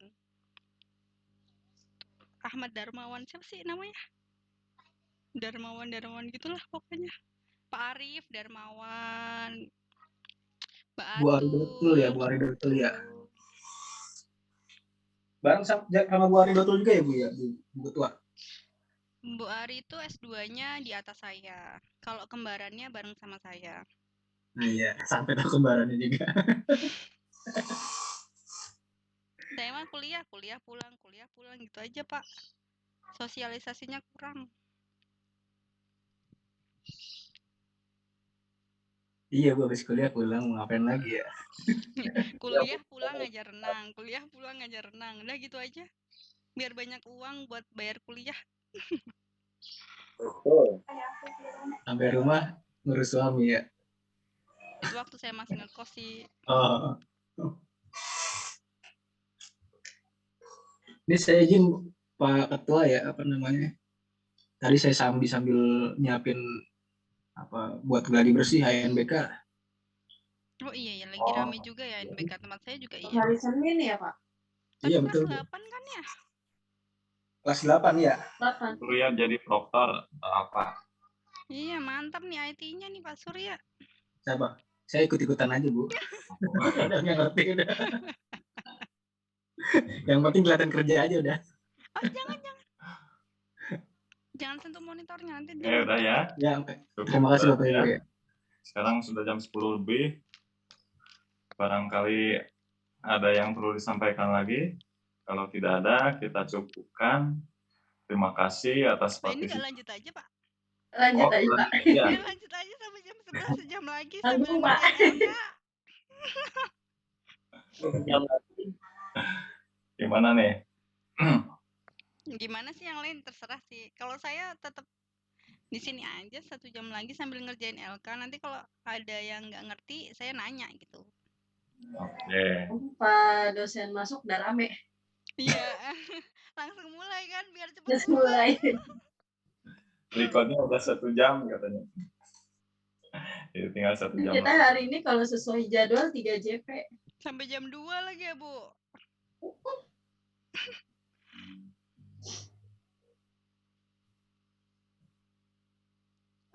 Ahmad Darmawan, siapa sih namanya? Darmawan gitulah pokoknya. Pak Arif Darmawan. Bu Aridotul ya. Bareng sama Bu Aridotul juga ya Bu ya, Bu Ketua? Bu Ari itu S2-nya di atas saya. Kalau kembarannya bareng sama saya. Nah iya, sampai tahu kembarannya juga. Saya mah kuliah pulang gitu aja, Pak. Sosialisasinya kurang. Iya, gue habis kuliah pulang, mau ngapain lagi ya? Kuliah pulang ngajar renang. Udah gitu aja. Biar banyak uang buat bayar kuliah. Sampai rumah ngurus suami ya. Itu waktu saya masih ngekos sih. Oh. Ini saya izin Pak Ketua ya, apa namanya? Tadi saya sambil nyiapin buat gladi bersih HNBK. Oh iya, lagi rame juga ya HNBK, tempat saya juga iya. Hari Senin ya Pak? Iya betul. Kelas 8 kan ya? Kelas 8 ya? 8. Surya jadi proktor atau apa? Iya, mantap nih IT-nya nih Pak Surya. Siapa? Saya ikut-ikutan aja, Bu. Udah nggak ngerti udah. Yang penting kelihatan kerja aja udah. Oh, jangan. Jangan sentuh monitornya nanti. Ya udah ya. Ya, oke. Terima kasih Bapak Ibu ya. Sekarang sudah jam 10 lebih. Barangkali ada yang perlu disampaikan lagi? Kalau tidak ada, kita cukupkan. Terima kasih atas Nah, ini nggak partisipasi. lanjut aja, Pak? Lanjut Oh, aja, Pak. lanjut aja. Ya lanjut aja sampai jam 11 sejam lagi sambil Langsung, Pak. ngerjain LK. Jam lagi. Gimana nih? Gimana sih yang lain terserah sih. Kalau saya tetap di sini aja 1 jam lagi sambil ngerjain LK. Nanti kalau ada yang nggak ngerti, saya nanya gitu. Oke. Pak dosen masuk udah rame. Iya, langsung mulai kan biar cepet Terus pulang. mulai. Recordnya udah 1 jam katanya. Jadi tinggal 1 jam Kita lagi. hari ini kalau sesuai jadwal 3 JP. Sampai jam 2 lagi ya, Bu.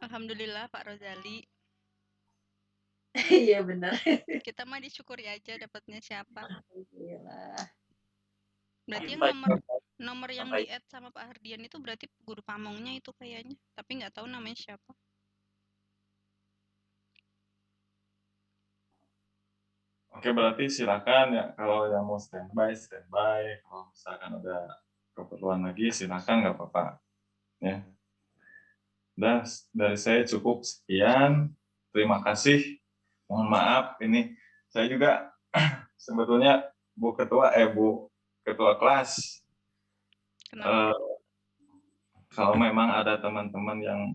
Alhamdulillah Pak Rozali. Iya benar. Kita mah disyukuri aja dapatnya siapa. Alhamdulillah. Berarti yang nomor yang di-add sama Pak Hardian itu berarti guru pamongnya itu kayaknya. Tapi nggak tahu namanya siapa. Oke, berarti silakan ya kalau yang mau standby. Kalau misalkan ada keperluan lagi silakan, nggak apa-apa. Ya. Udah, dari saya cukup sekian. Terima kasih. Mohon maaf, ini saya juga sebetulnya Bu Ketua kelas. Kalau memang ada teman-teman yang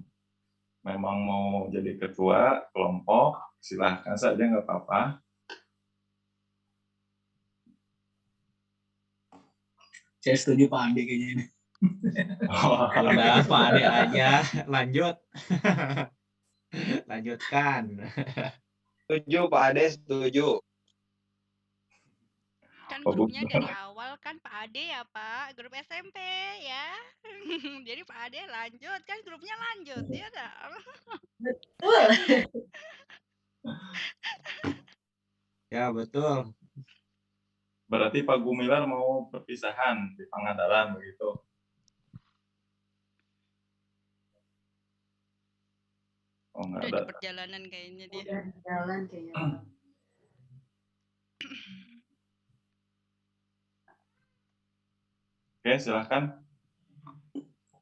memang mau jadi ketua kelompok, silahkan saja, nggak apa-apa. Saya setuju Pak Ade kayaknya ini. Udah Pak Ade aja, lanjut. Lanjutkan. Setuju Pak Ade, setuju. Kan grupnya dari awal kan Pak Ade ya Pak, grup SMP ya. Jadi Pak Ade lanjut, kan grupnya lanjut, ya dah. Betul. Ya betul. Berarti Pak Gumilar mau perpisahan di Pangandaran begitu. Oh, nggak Udah ada. di perjalanan kayaknya dia. Udah di jalan kayaknya. Oke, silahkan.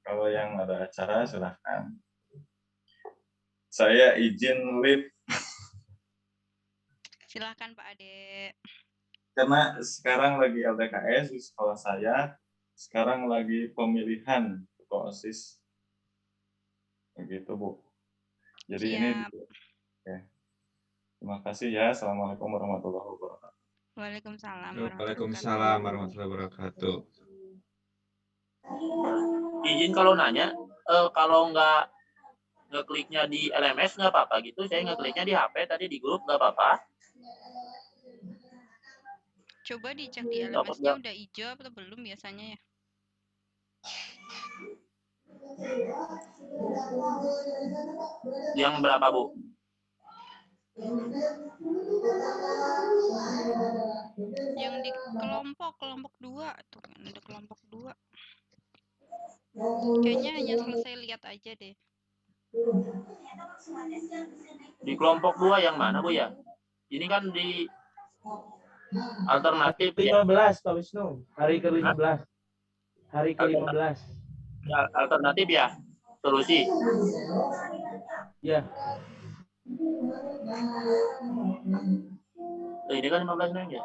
Kalau yang ada acara, silahkan. Saya izin leave. Silahkan Pak Ade. Karena sekarang lagi LDKS di sekolah saya, sekarang lagi pemilihan ketua OSIS. Begitu, Bu. Jadi ini. Oke. Terima kasih ya. Assalamualaikum warahmatullahi wabarakatuh. Waalaikumsalam warahmatullahi wabarakatuh. Izin kalau nanya, kalau nggak ngekliknya di LMS nggak apa-apa gitu, saya ngekliknya di HP tadi di grup nggak apa-apa. Coba dicek di LMS-nya udah hijau atau belum biasanya ya. Yang berapa, Bu? Yang di kelompok 2 tuh kan ada kelompok 2. Kayaknya hanya selesai lihat aja deh. Di kelompok 2 yang mana, Bu ya? Ini kan di alternatif 15 ya. Pak Wisnu, hari ke-15. Hari ke-15. Ya, alternatif ya. Solusi. Ya. Ini kan 15 neng ya.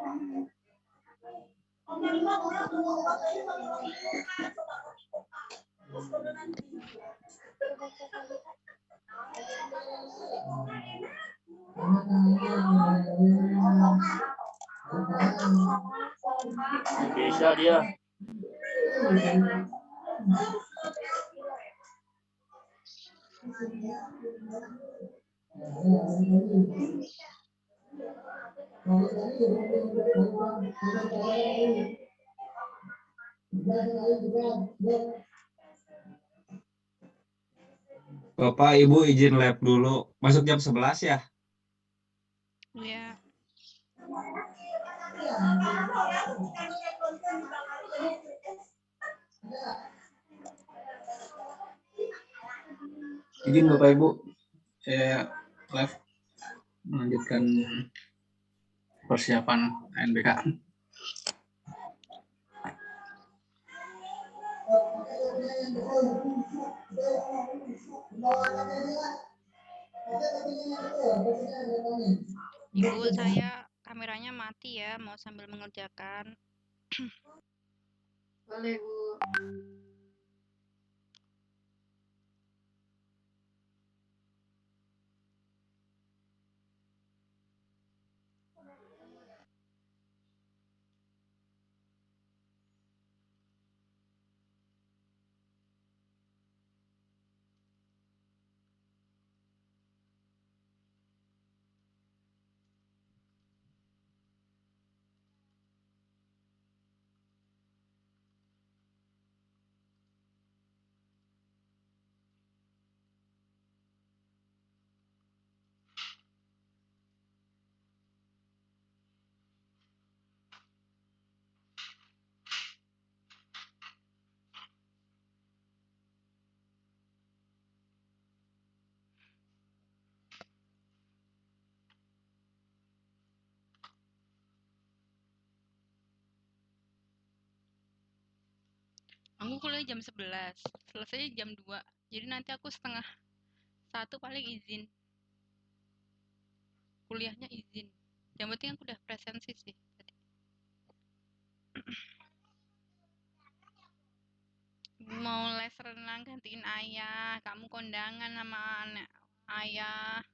Bisa dia. Bapak Ibu izin lab dulu. Masuk jam 11 ya? Iya. Izin Bapak Ibu, saya live melanjutkan persiapan ANBK. Ibu, saya kameranya mati ya, mau sambil mengerjakan. Boleh, Bu. Aku kuliah jam 11, selesai jam 2. Jadi nanti aku setengah 1 paling izin. Kuliahnya izin. Yang penting aku udah presensi sih tadi. Mau les renang gantiin ayah, kamu kondangan sama anak ayah.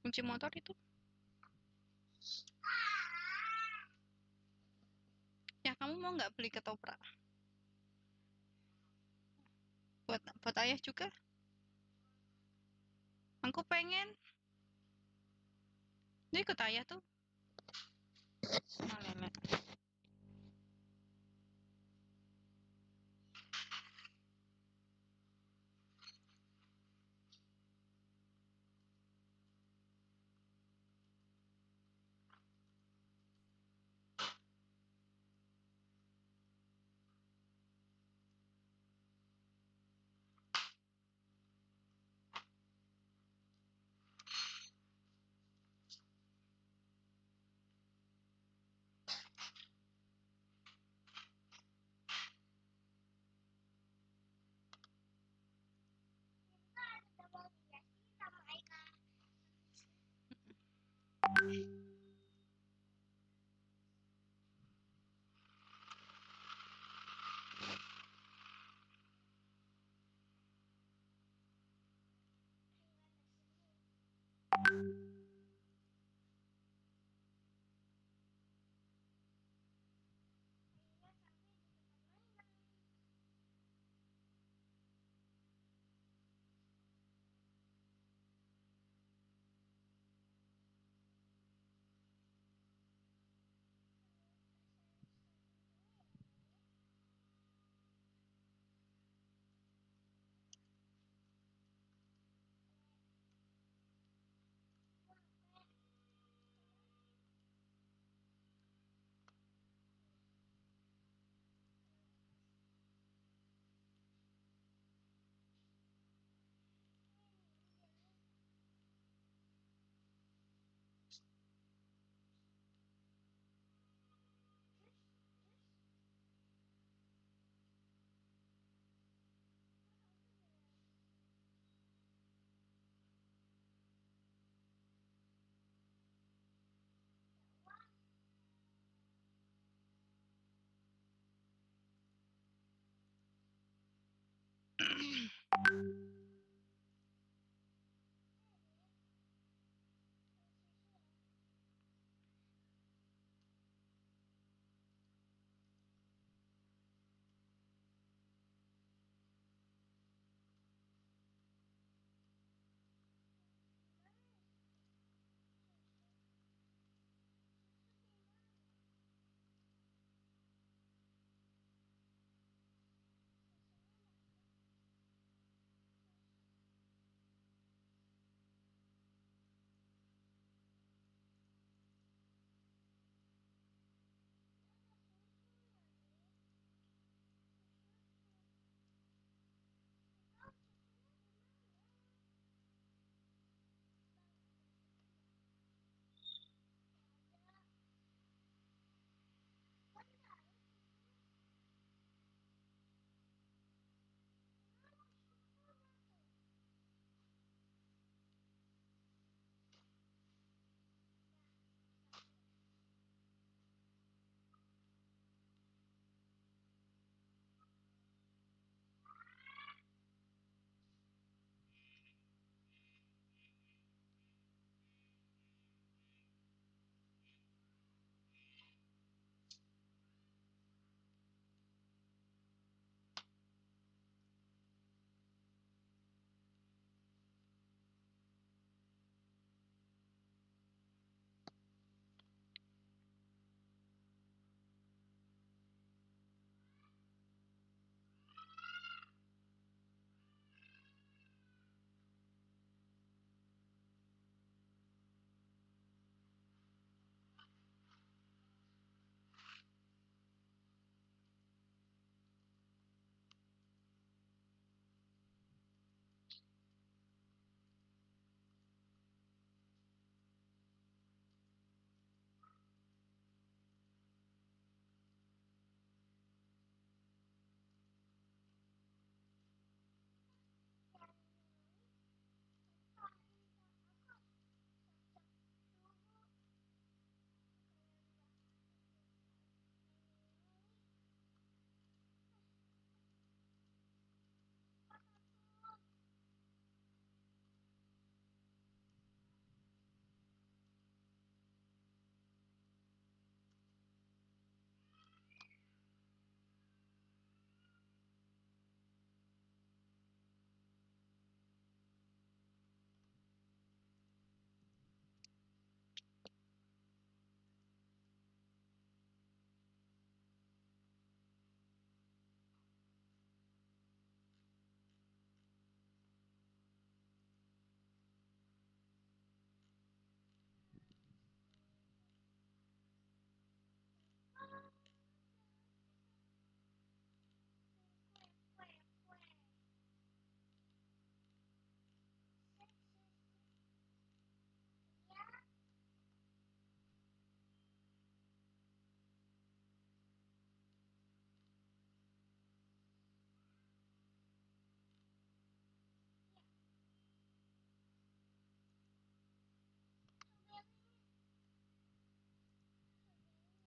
Kunci motor itu. Ya, kamu mau nggak beli ketoprak? Buat ayah juga? Aku pengen. Dia ikut ayah tuh. Sama lele.